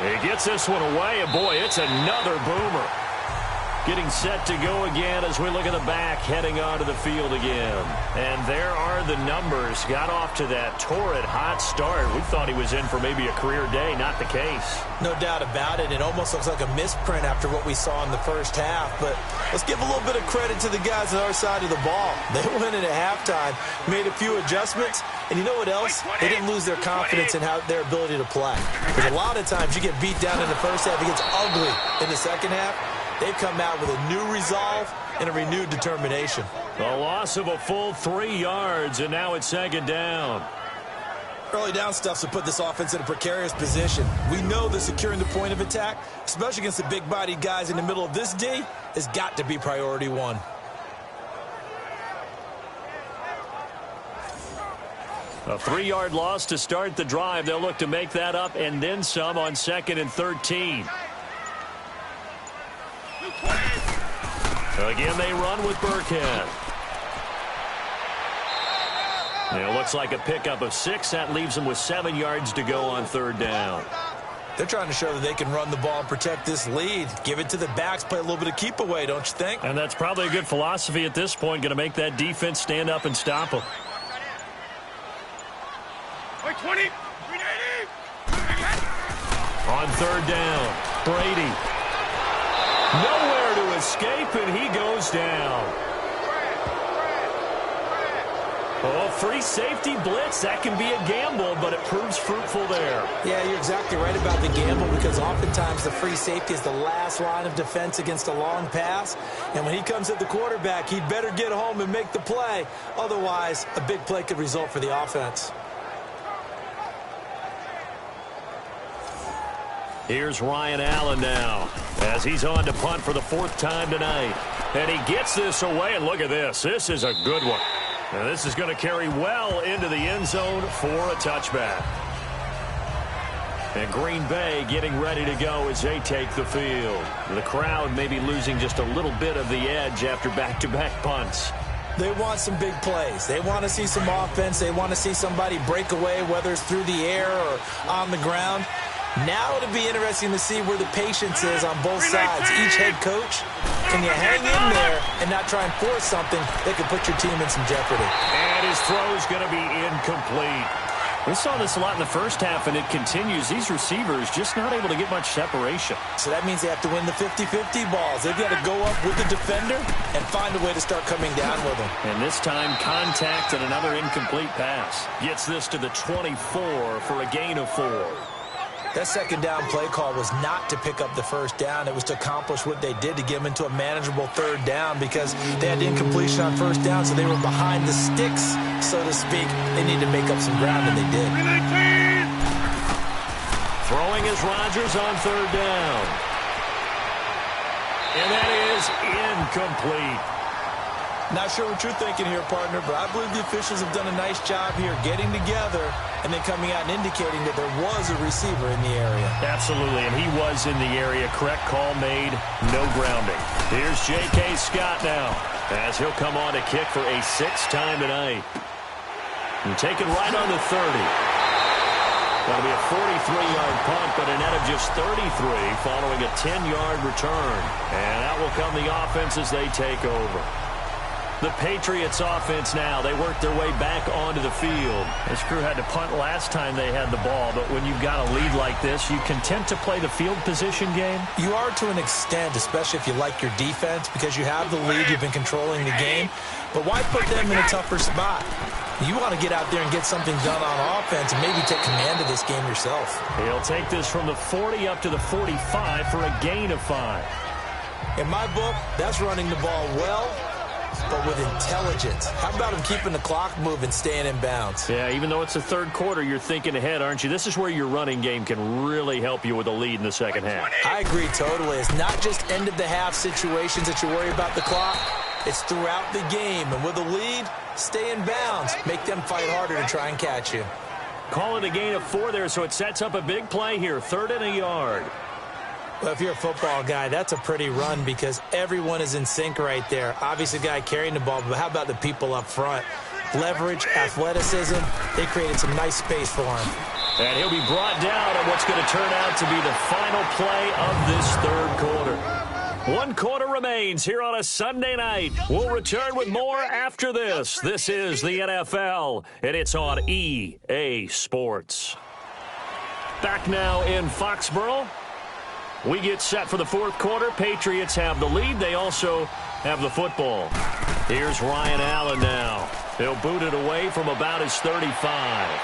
S2: He gets this one away, and boy, it's another boomer. Getting set to go again as we look at the back, heading onto the field again. And there are the numbers. Got off to that torrid hot start. We thought he was in for maybe a career day. Not the case.
S3: No doubt about it. It almost looks like a misprint after what we saw in the first half. But let's give a little bit of credit to the guys on our side of the ball. They went in at halftime, made a few adjustments, and you know what else? They didn't lose their confidence in their ability to play. Because a lot of times you get beat down in the first half, it gets ugly in the second half. They've come out with a new resolve and a renewed determination.
S2: A loss of a full 3 yards, and now it's 2nd down.
S3: Early down stuffs will put this offense in a precarious position. We know that securing the point of attack, especially against the big-bodied guys in the middle of this D, has got to be priority 1.
S2: A 3-yard loss to start the drive. They'll look to make that up and then some on 2nd and 13. Again, they run with Burkhead. It looks like a pickup of 6. That leaves them with 7 yards to go on 3rd down.
S3: They're trying to show that they can run the ball and protect this lead. Give it to the backs, play a little bit of keep away, don't you think?
S2: And that's probably a good philosophy at this point, going to make that defense stand up and stop them.
S4: 20.
S2: On 3rd down, Brady. Nowhere to escape, and he goes down. Oh, free safety blitz. That can be a gamble, but it proves fruitful there.
S3: Yeah, you're exactly right about the gamble because oftentimes the free safety is the last line of defense against a long pass. And when he comes at the quarterback, he'd better get home and make the play. Otherwise, a big play could result for the offense.
S2: Here's Ryan Allen now as he's on to punt for the 4th time tonight. And he gets this away, and look at this. This is a good one. And this is going to carry well into the end zone for a touchback. And Green Bay getting ready to go as they take the field. The crowd may be losing just a little bit of the edge after back-to-back punts.
S3: They want some big plays. They want to see some offense. They want to see somebody break away, whether it's through the air or on the ground. Now it'll be interesting to see where the patience is on both sides. Each head coach, can you hang in there and not try and force something that could put your team in some jeopardy?
S2: And his throw is going to be incomplete. We saw this a lot in the first half, and it continues. These receivers just not able to get much separation.
S3: So that means they have to win the 50-50 balls. They've got to go up with the defender and find a way to start coming down with them.
S2: And this time, contact and another incomplete pass. Gets this to the 24 for a gain of 4.
S3: That second down play call was not to pick up the first down. It was to accomplish what they did, to get them into a manageable third down, because they had incompletion on first down, so they were behind the sticks, so to speak. They needed to make up some ground, and they did.
S2: Throwing is Rodgers on third down. And that is incomplete.
S3: Not sure what you're thinking here, partner, but I believe the officials have done a nice job here getting together and then coming out and indicating that there was a receiver in the area.
S2: Absolutely, and he was in the area. Correct call made, no grounding. Here's J.K. Scott now, as he'll come on to kick for a 6th time tonight. And taken right on the 30. That'll be a 43-yard punt, but a net of just 33 following a 10-yard return. And that will come the offense as they take over. The Patriots offense now. They work their way back onto the field. This crew had to punt last time they had the ball, but when you've got a lead like this, you content to play the field position game?
S3: You are to an extent, especially if you like your defense, because you have the lead, you've been controlling the game. But why put them in a tougher spot? You want to get out there and get something done on offense and maybe take command of this game yourself.
S2: He'll take this from the 40 up to the 45 for a gain of 5.
S3: In my book, that's running the ball well, but with intelligence. How about him keeping the clock moving, staying in bounds?
S2: Yeah, even though it's the third quarter, you're thinking ahead, aren't you? This is where your running game can really help you with a lead in the second half.
S3: I agree totally. It's not just end-of-the-half situations that you worry about the clock. It's throughout the game. And with a lead, stay in bounds. Make them fight harder to try and catch you.
S2: Call it a gain of 4 there, so it sets up a big play here. 3rd and a yard.
S3: Well, if you're a football guy, that's a pretty run because everyone is in sync right there. Obviously, the guy carrying the ball, but how about the people up front? Leverage, athleticism, they created some nice space for him.
S2: And he'll be brought down on what's going to turn out to be the final play of this third quarter. 1 quarter remains here on a Sunday night. We'll return with more after this. This is the NFL, and it's on EA Sports. Back now in Foxborough. We get set for the fourth quarter. Patriots have the lead. They also have the football. Here's Ryan Allen now. He'll boot it away from about his 35.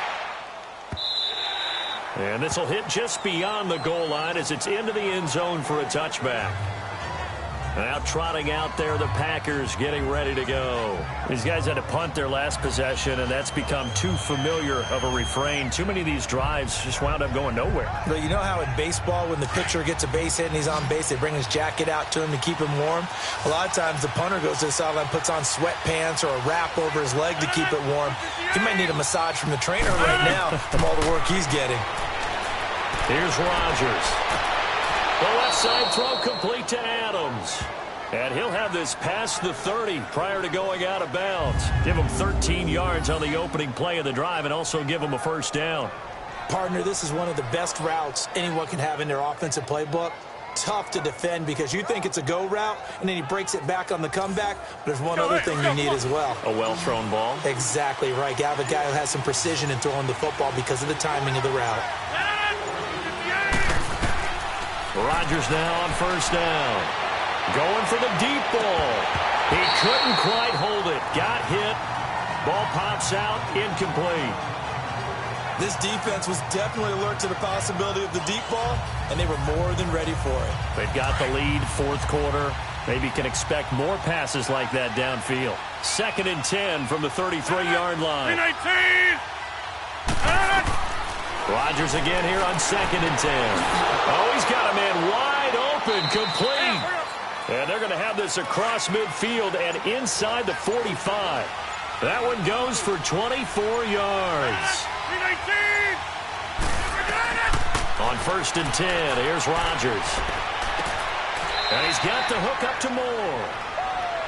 S2: And this will hit just beyond the goal line as it's into the end zone for a touchback. Now trotting out there, the Packers getting ready to go. These guys had to punt their last possession, and that's become too familiar of a refrain. Too many of these drives just wound up going nowhere.
S3: But you know how in baseball, when the pitcher gets a base hit and he's on base, they bring his jacket out to him to keep him warm? A lot of times the punter goes to the sideline, puts on sweatpants or a wrap over his leg to keep it warm. He might need a massage from the trainer right now from all the work he's getting.
S2: Here's Rodgers. The left side throw complete to Adams. And he'll have this past the 30 prior to going out of bounds. Give him 13 yards on the opening play of the drive and also give him a first down.
S3: Partner, this is one of the best routes anyone can have in their offensive playbook. Tough to defend because you think it's a go route, and then he breaks it back on the comeback. But there's one other thing you need as well.
S2: A well-thrown ball?
S3: Exactly right. You have a guy who has some precision in throwing the football because of the timing of the route.
S2: Rodgers now on first down. Going for the deep ball. He couldn't quite hold it. Got hit. Ball pops out. Incomplete.
S3: This defense was definitely alert to the possibility of the deep ball, and they were more than ready for it.
S2: They've got the lead, fourth quarter. Maybe can expect more passes like that downfield. 2nd and 10 from the 33-yard line.
S4: 319.
S2: Rodgers again here on 2nd and 10. Oh, he's got a man wide open, complete. And they're going to have this across midfield and inside the 45. That one goes for 24 yards.
S4: 319.
S2: On 1st and 10, here's Rodgers. And he's got the hook up to Moore.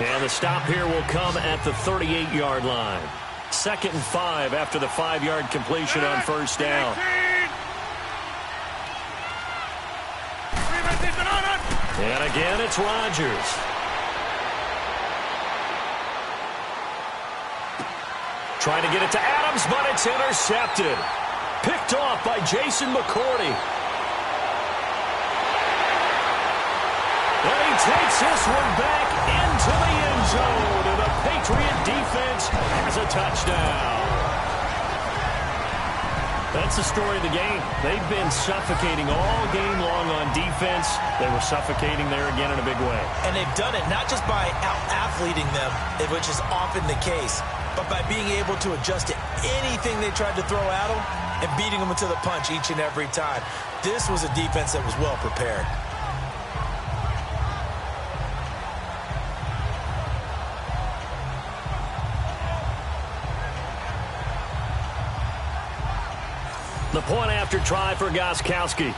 S2: And the stop here will come at the 38-yard line. 2nd and 5 after the 5-yard completion on first down. And again, it's Rodgers. Trying to get it to Adams, but it's intercepted. Picked off by Jason McCourty. And he takes this one back into the end zone. And the Patriot defense has a touchdown. That's the story of the game. They've been suffocating all game long on defense. They were suffocating there again in a big way.
S3: And they've done it not just by out-athleting them, which is often the case, but by being able to adjust to anything they tried to throw at them and beating them into the punch each and every time. This was a defense that was well prepared.
S2: The point after try for Gostkowski.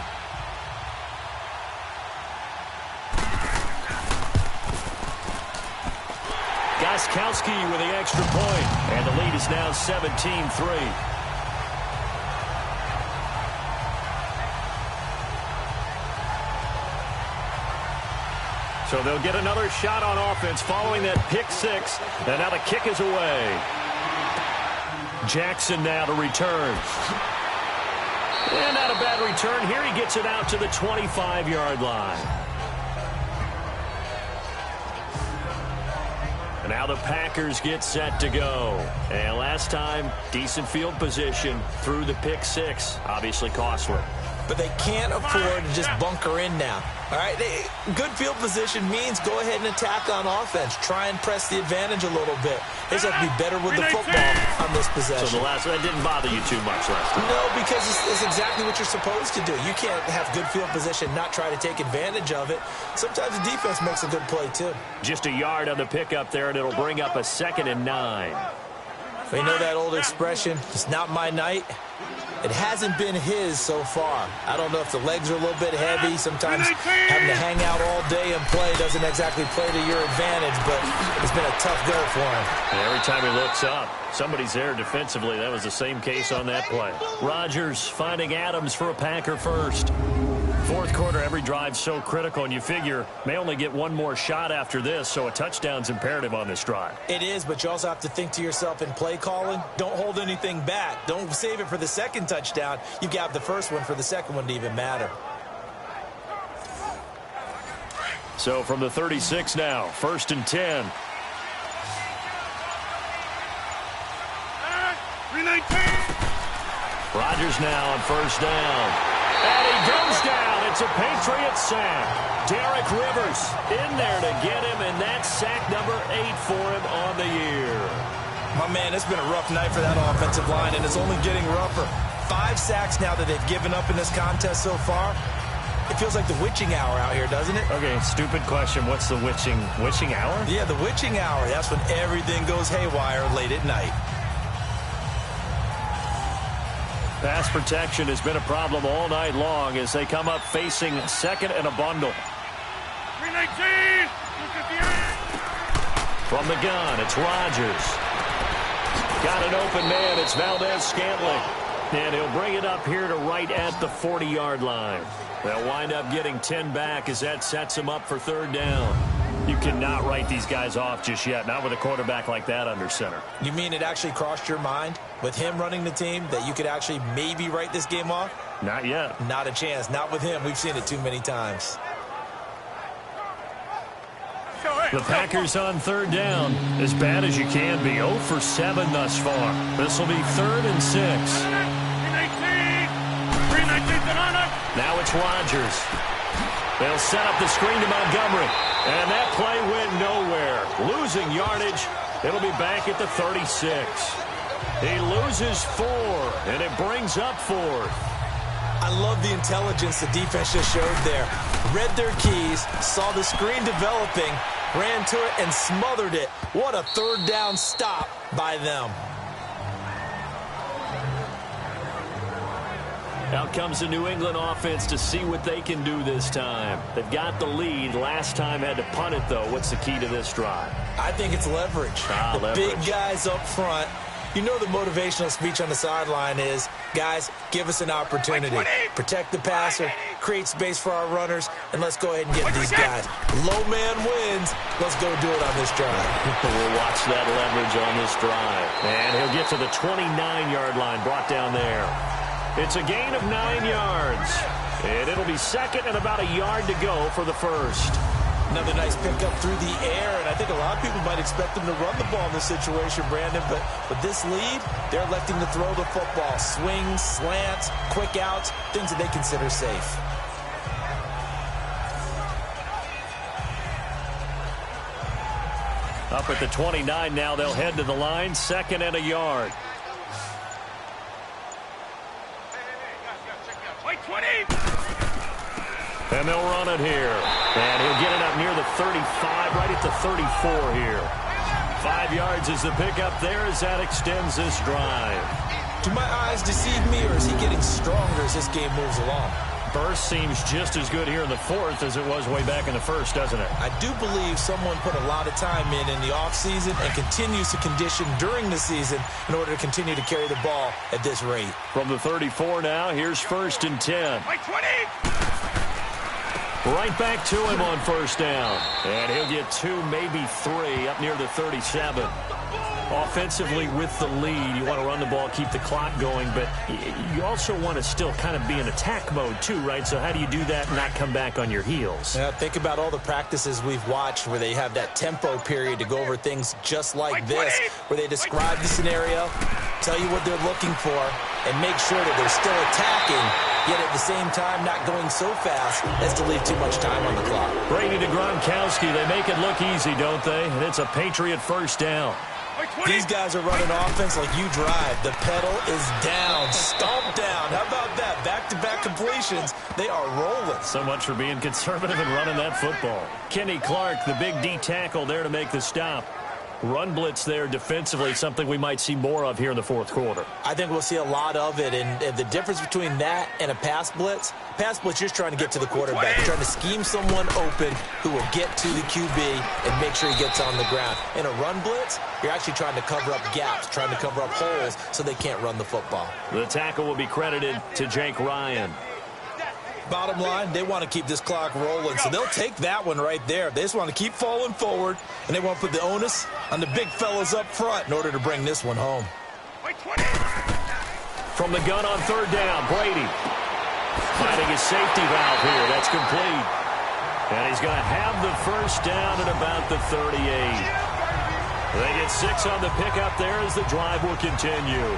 S2: Gostkowski with the extra point. And the lead is now 17-3. So they'll get another shot on offense following that pick six. And now the kick is away. Jackson now to return. And not a bad return. Here he gets it out to the 25-yard line. And now the Packers get set to go. And last time, decent field position through the pick six. Obviously costly.
S3: But they can't afford to just bunker in now. All right, good field position means go ahead and attack on offense. Try and press the advantage a little bit. They just have to be better with the football on this possession.
S2: So that didn't bother you too much last time?
S3: No, because it's exactly what you're supposed to do. You can't have good field position, not try to take advantage of it. Sometimes the defense makes a good play, too.
S2: Just a yard on the pickup there, and it'll bring up a 2nd and 9.
S3: You know that old expression, it's not my night? It hasn't been his so far. I don't know if the legs are a little bit heavy. Sometimes having to hang out all day and play doesn't exactly play to your advantage, but it's been a tough go for him.
S2: And every time he looks up, somebody's there defensively. That was the same case on that play. Rodgers finding Adams for a Packer first. Fourth quarter, every drive so critical, and you figure may only get one more shot after this, so a touchdown's imperative on this drive.
S3: It is, but you also have to think to yourself in play calling, don't hold anything back. Don't save it for the second touchdown. You got the first one for the second one to even matter.
S2: So from the 36 now, 1st and 10.
S4: 319.
S2: Rodgers now on first down. And he goes down. It's a Patriots sack. Derek Rivers in there to get him, and that's sack number 8 for him on the year.
S3: My man, it's been a rough night for that offensive line, and it's only getting rougher. 5 sacks now that they've given up in this contest so far. It feels like the witching hour out here, doesn't it?
S2: Okay, stupid question. What's the witching hour?
S3: Yeah, the witching hour. That's when everything goes haywire late at night.
S2: Pass protection has been a problem all night long as they come up facing 2nd and a bundle.
S4: 319.
S2: From the gun, it's Rodgers. Got an open man. It's Valdez-Scantling. And he'll bring it up here to right at the 40-yard line. They'll wind up getting 10 back as that sets them up for 3rd down. You cannot write these guys off just yet, not with a quarterback like that under center.
S3: You mean it actually crossed your mind with him running the team that you could actually maybe write this game off?
S2: Not yet.
S3: Not a chance. Not with him. We've seen it too many times.
S2: The Packers on 3rd down, as bad as you can be. 0 for 7 thus far. This will be 3rd and 6.
S4: 319.
S2: Now it's Rodgers. They'll set up the screen to Montgomery. And that play went nowhere. Losing yardage. It'll be back at the 36. He loses 4, and it brings up 4th.
S3: I love the intelligence the defense just showed there. Read their keys, saw the screen developing, ran to it, and smothered it. What a 3rd down stop by them.
S2: Out comes the New England offense to see what they can do this time. They've got the lead. Last time had to punt it, though. What's the key to this drive?
S3: I think it's leverage. The big guys up front. You know the motivational speech on the sideline is, guys, give us an opportunity. Protect the passer, create space for our runners, and let's go ahead and get these guys. Low man wins. Let's go do it on this drive.
S2: We'll watch that leverage on this drive. And he'll get to the 29-yard line, brought down there. It's a gain of 9 yards. And it'll be second and about a yard to go for the first.
S3: Another nice pickup through the air, and I think a lot of people might expect them to run the ball in this situation, Brandon, but with this lead, they're electing to throw the football. Swings, slants, quick outs, things that they consider safe.
S2: Up at the 29 now, they'll head to the line, second and a yard. And they'll run it here. And he'll get it up near the 35, right at the 34 here. 5 yards is the pickup there as that extends this drive.
S3: Do my eyes deceive me, or is he getting stronger as this game moves along?
S2: Burst seems just as good here in the fourth as it was way back in the first, doesn't it?
S3: I do believe someone put a lot of time in the offseason and continues to condition during the season in order to continue to carry the ball at this rate.
S2: From the 34 now, here's first and 10. Right back to him on first down. And he'll get 2, maybe 3, up near the 37. Offensively with the lead, you want to run the ball, keep the clock going, but you also want to still kind of be in attack mode too, right? So how do you do that and not come back on your heels?
S3: Yeah, think about all the practices we've watched where they have that tempo period to go over things just like this, where they describe the scenario, tell you what they're looking for, and make sure that they're still attacking, yet at the same time not going so fast as to leave too much time on the clock.
S2: Brady to Gronkowski, they make it look easy, don't they? And it's a Patriot first down.
S3: These guys are running offense like you drive. The pedal is down, stomp down. How about that? Back-to-back completions. They are rolling.
S2: So much for being conservative and running that football. Kenny Clark, the big D tackle there to make the stop. Run blitz there defensively, something we might see more of here in the fourth quarter.
S3: I think we'll see a lot of it, and the difference between that and a pass blitz, you're just trying to get to the quarterback. You're trying to scheme someone open who will get to the QB and make sure he gets on the ground. In a run blitz, you're actually trying to cover up gaps, trying to cover up holes so they can't run the football.
S2: The tackle will be credited to Jake Ryan.
S3: Bottom line, they want to keep this clock rolling, so they'll take that one right there. They just want to keep falling forward, and they want to put the onus on the big fellas up front in order to bring this one home.
S2: From the gun on third down, Brady finding his safety valve here. That's complete. And he's going to have the first down at about the 38. They get 6 on the pickup there as the drive will continue.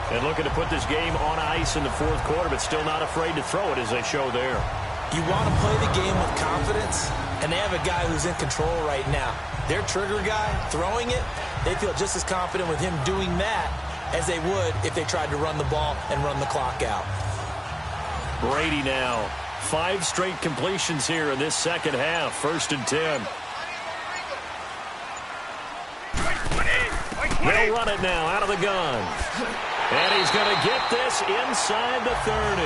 S2: And looking to put this game on ice in the fourth quarter, but still not afraid to throw it as they show there.
S3: You want to play the game with confidence, and they have a guy who's in control right now. Their trigger guy, throwing it, they feel just as confident with him doing that as they would if they tried to run the ball and run the clock out.
S2: Brady now. 5 straight completions here in this second half. First and 10. They'll run it now out of the gun. And he's going to get this inside the 30.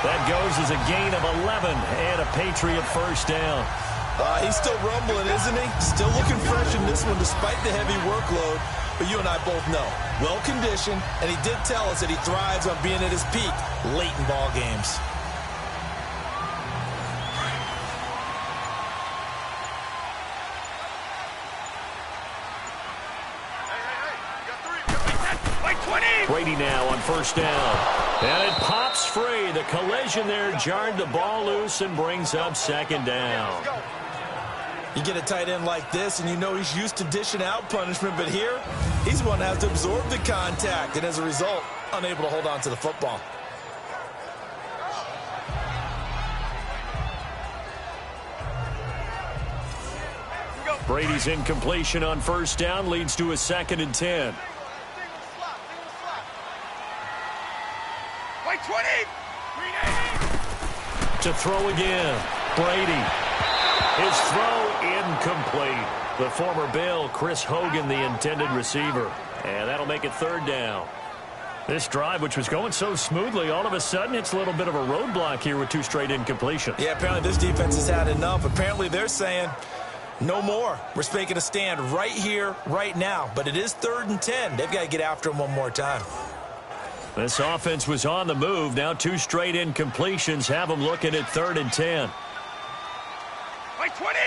S2: That goes as a gain of 11 and a Patriot first down.
S3: He's still rumbling, isn't he? Still looking fresh in this one despite the heavy workload. But you and I both know, well-conditioned, and he did tell us that he thrives on being at his peak late in ball games.
S2: Brady now on first down. And it pops free. The collision there jarred the ball loose and brings up second down.
S3: You get a tight end like this, and you know he's used to dishing out punishment, but here, he's one that has to absorb the contact, and as a result, unable to hold on to the football.
S2: Brady's incompletion on first down leads to a second and 10. To throw again. Brady. His throw incomplete. The former Bill, Chris Hogan, the intended receiver. And that'll make it third down. This drive, which was going so smoothly, all of a sudden it's a little bit of a roadblock here with 2 straight incompletions.
S3: Yeah, apparently this defense has had enough. Apparently they're saying, No more. We're making a stand right here, right now. But it is 3rd and 10. They've got to get after him one more time.
S2: This offense was on the move. Now 2 straight incompletions have them looking at 3rd and 10.
S4: Wide 20.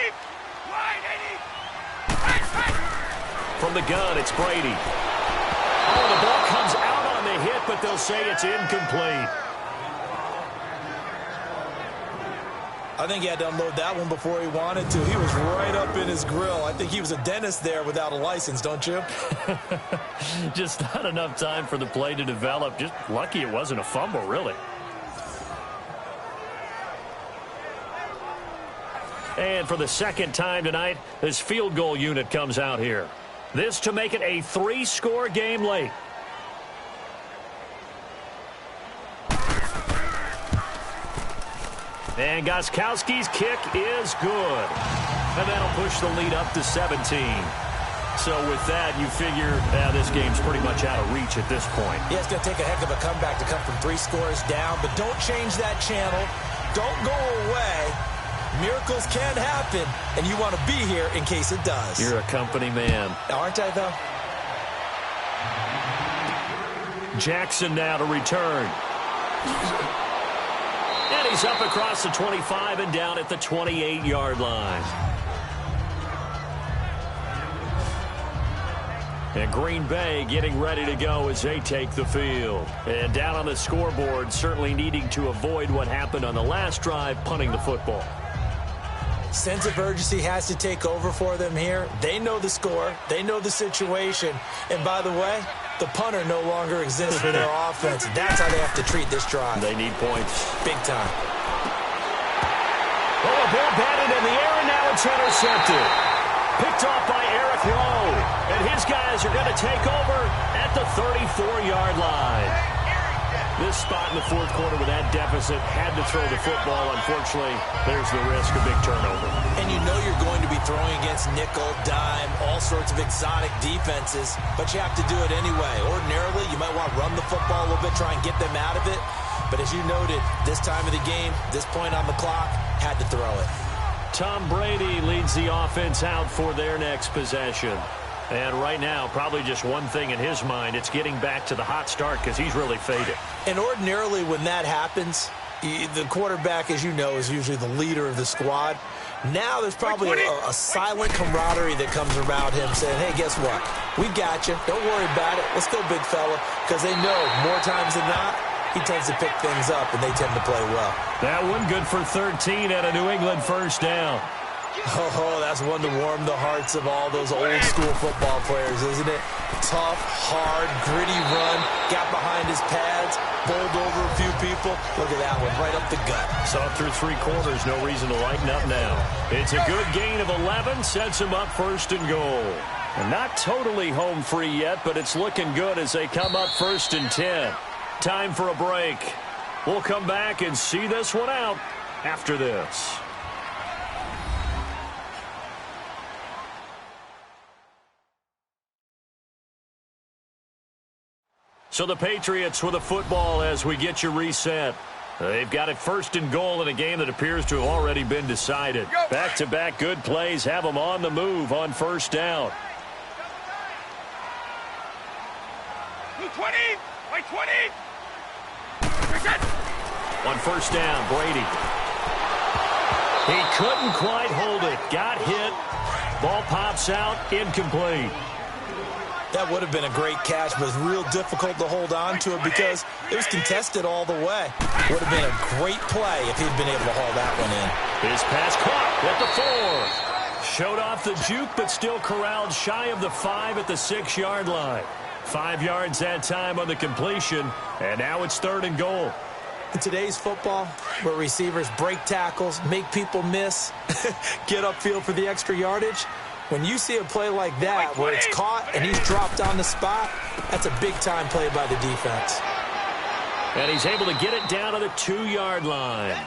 S4: Wide 80.
S2: From the gun, it's Brady. Oh, the ball comes out on the hit, but they'll say it's incomplete.
S3: I think he had to unload that one before he wanted to. He was right up in his grill. I think he was a dentist there without a license, don't you?
S2: Just not enough time for the play to develop. Just lucky it wasn't a fumble, really. And for the second time tonight, this field goal unit comes out here. This to make it a 3-score game late. And Gostkowski's kick is good. And that'll push the lead up to 17. So with that, you figure this game's pretty much out of reach at this point.
S3: Yeah, it's going to take a heck of a comeback to come from 3 scores down. But don't change that channel. Don't go away. Miracles can happen. And you want to be here in case it does.
S2: You're a company man.
S3: Aren't I, though?
S2: Jackson now to return. And he's up across the 25 and down at the 28-yard line. And Green Bay getting ready to go as they take the field. And down on the scoreboard, certainly needing to avoid what happened on the last drive, punting the football.
S3: Sense of urgency has to take over for them here. They know the score. They know the situation. And by the way, the punter no longer exists for their offense. That's how they have to treat this drive.
S2: They need points.
S3: Big time.
S2: Oh, a ball batted in the air, and now it's intercepted. Picked off by Eric Rowe. And his guys are going to take over at the 34-yard line. This spot in the 4th quarter with that deficit, had to throw the football. Unfortunately, there's the risk of big turnover.
S3: And you know you're going to be throwing against nickel, dime, all sorts of exotic defenses, but you have to do it anyway. Ordinarily, you might want to run the football a little bit, try and get them out of it. But as you noted, this time of the game, this point on the clock, had to throw it.
S2: Tom Brady leads the offense out for their next possession. And right now, probably just one thing in his mind, it's getting back to the hot start because he's really faded.
S3: And ordinarily when that happens, the quarterback, as you know, is usually the leader of the squad. Now there's probably a silent camaraderie that comes around him saying, hey, guess what? We got you. Don't worry about it. Let's go, big fella. Because they know more times than not, he tends to pick things up, and they tend to play well.
S2: That one good for 13 at a New England first down.
S3: Oh, that's one to warm the hearts of all those old-school football players, isn't it? Tough, hard, gritty run, got behind his pads, bowled over a few people. Look at that one, right up the gut.
S2: Saw through 3 quarters, no reason to lighten up now. It's a good gain of 11, sets him up 1st and goal. And not totally home free yet, but it's looking good as they come up 1st and 10. Time for a break. We'll come back and see this one out after this. So the Patriots with a football as we get you reset. They've got it 1st and goal in a game that appears to have already been decided. Back-to-back good plays have them on the move on 1st down.
S4: 20, by 20.
S2: On 1st down, Brady. He couldn't quite hold it. Got hit. Ball pops out, incomplete.
S3: That would have been a great catch, but it's real difficult to hold on to it because it was contested all the way. Would have been a great play if he'd been able to haul that one in.
S2: His pass caught at the 4. Showed off the juke, but still corralled shy of the 5 at the 6-yard line. 5 yards that time on the completion, and now it's 3rd and goal.
S3: In today's football, where receivers break tackles, make people miss, get upfield for the extra yardage, when you see a play like that where it's caught and he's dropped on the spot, that's a big-time play by the defense.
S2: And he's able to get it down to the 2-yard line.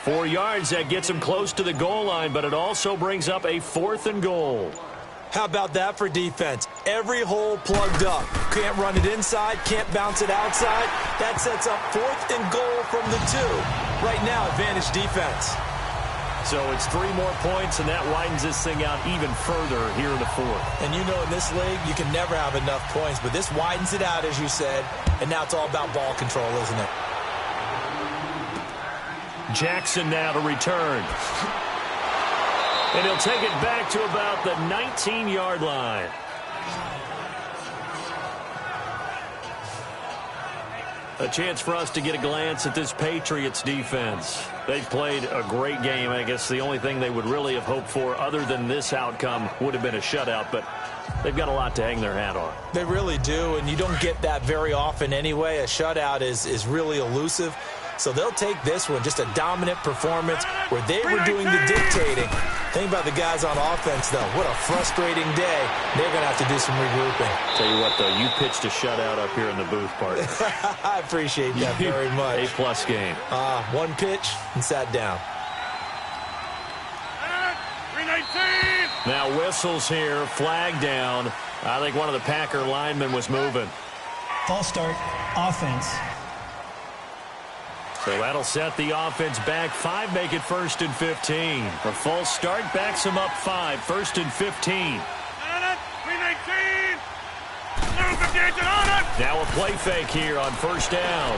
S2: 4 yards, that gets him close to the goal line, but it also brings up a 4th and goal.
S3: How about that for defense? Every hole plugged up. Can't run it inside, can't bounce it outside. That sets up 4th and goal from the 2. Right now, advantage defense.
S2: So it's 3 more points, and that widens this thing out even further here in the fourth.
S3: And you know in this league, you can never have enough points, but this widens it out, as you said, and now it's all about ball control, isn't it?
S2: Jackson now to return. And he'll take it back to about the 19-yard line. A chance for us to get a glance at this Patriots defense. They've played a great game. I guess the only thing they would really have hoped for other than this outcome would have been a shutout, but they've got a lot to hang their hat on.
S3: They really do, and you don't get that very often anyway. A shutout is really elusive. So they'll take this one, just a dominant performance where they were doing the dictating. Think about the guys on offense, though. What a frustrating day. They're going to have to do some regrouping.
S2: Tell you what, though, you pitched a shutout up here in the booth, partner.
S3: I appreciate that very much.
S2: A-plus game.
S3: One pitch and sat down.
S4: 319.
S2: Now whistles here, flag down. I think one of the Packer linemen was moving.
S5: False start, offense.
S2: So that'll set the offense back 5, make it 1st and 15. A false start backs him up 5, 1st and 15.
S4: 319.
S2: Now a play fake here on 1st down.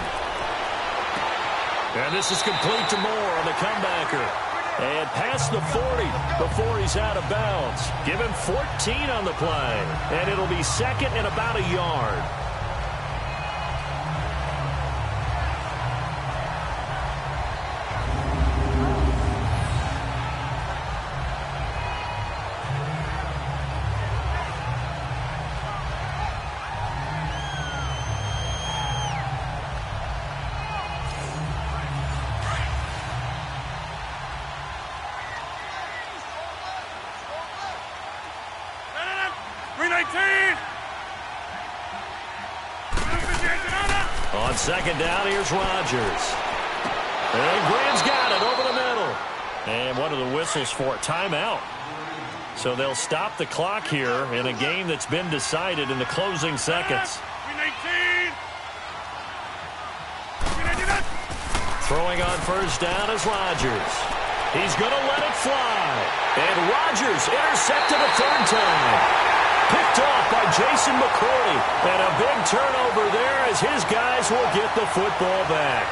S2: And this is complete to Moore on the comebacker. And past the 40 before he's out of bounds. Give him 14 on the play. And it'll be 2nd and about a yard. On 2nd down, here's Rodgers. And Graham's got it over the middle. And one of the whistles for a timeout. So they'll stop the clock here in a game that's been decided in the closing seconds.
S4: 319.
S2: Throwing on 1st down is Rodgers. He's going to let it fly. And Rodgers intercepted a 3rd time. Picked off by Jason McCourty. And a big turnover there as his guys will get the football back.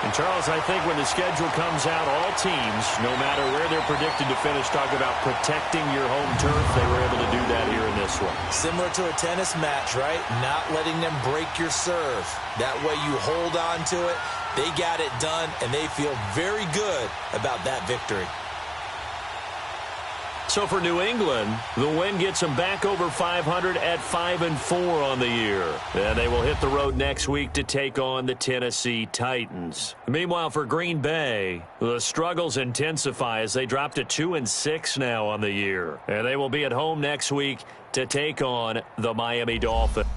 S2: And, Charles, I think when the schedule comes out, all teams, no matter where they're predicted to finish, talk about protecting your home turf. They were able to do that here in this one.
S3: Similar to a tennis match, right? Not letting them break your serve. That way you hold on to it. They got it done, and they feel very good about that victory.
S2: So for New England, the win gets them back over 500 at 5-4 on the year. And they will hit the road next week to take on the Tennessee Titans. Meanwhile, for Green Bay, the struggles intensify as they drop to 2-6 now on the year. And they will be at home next week to take on the Miami Dolphins.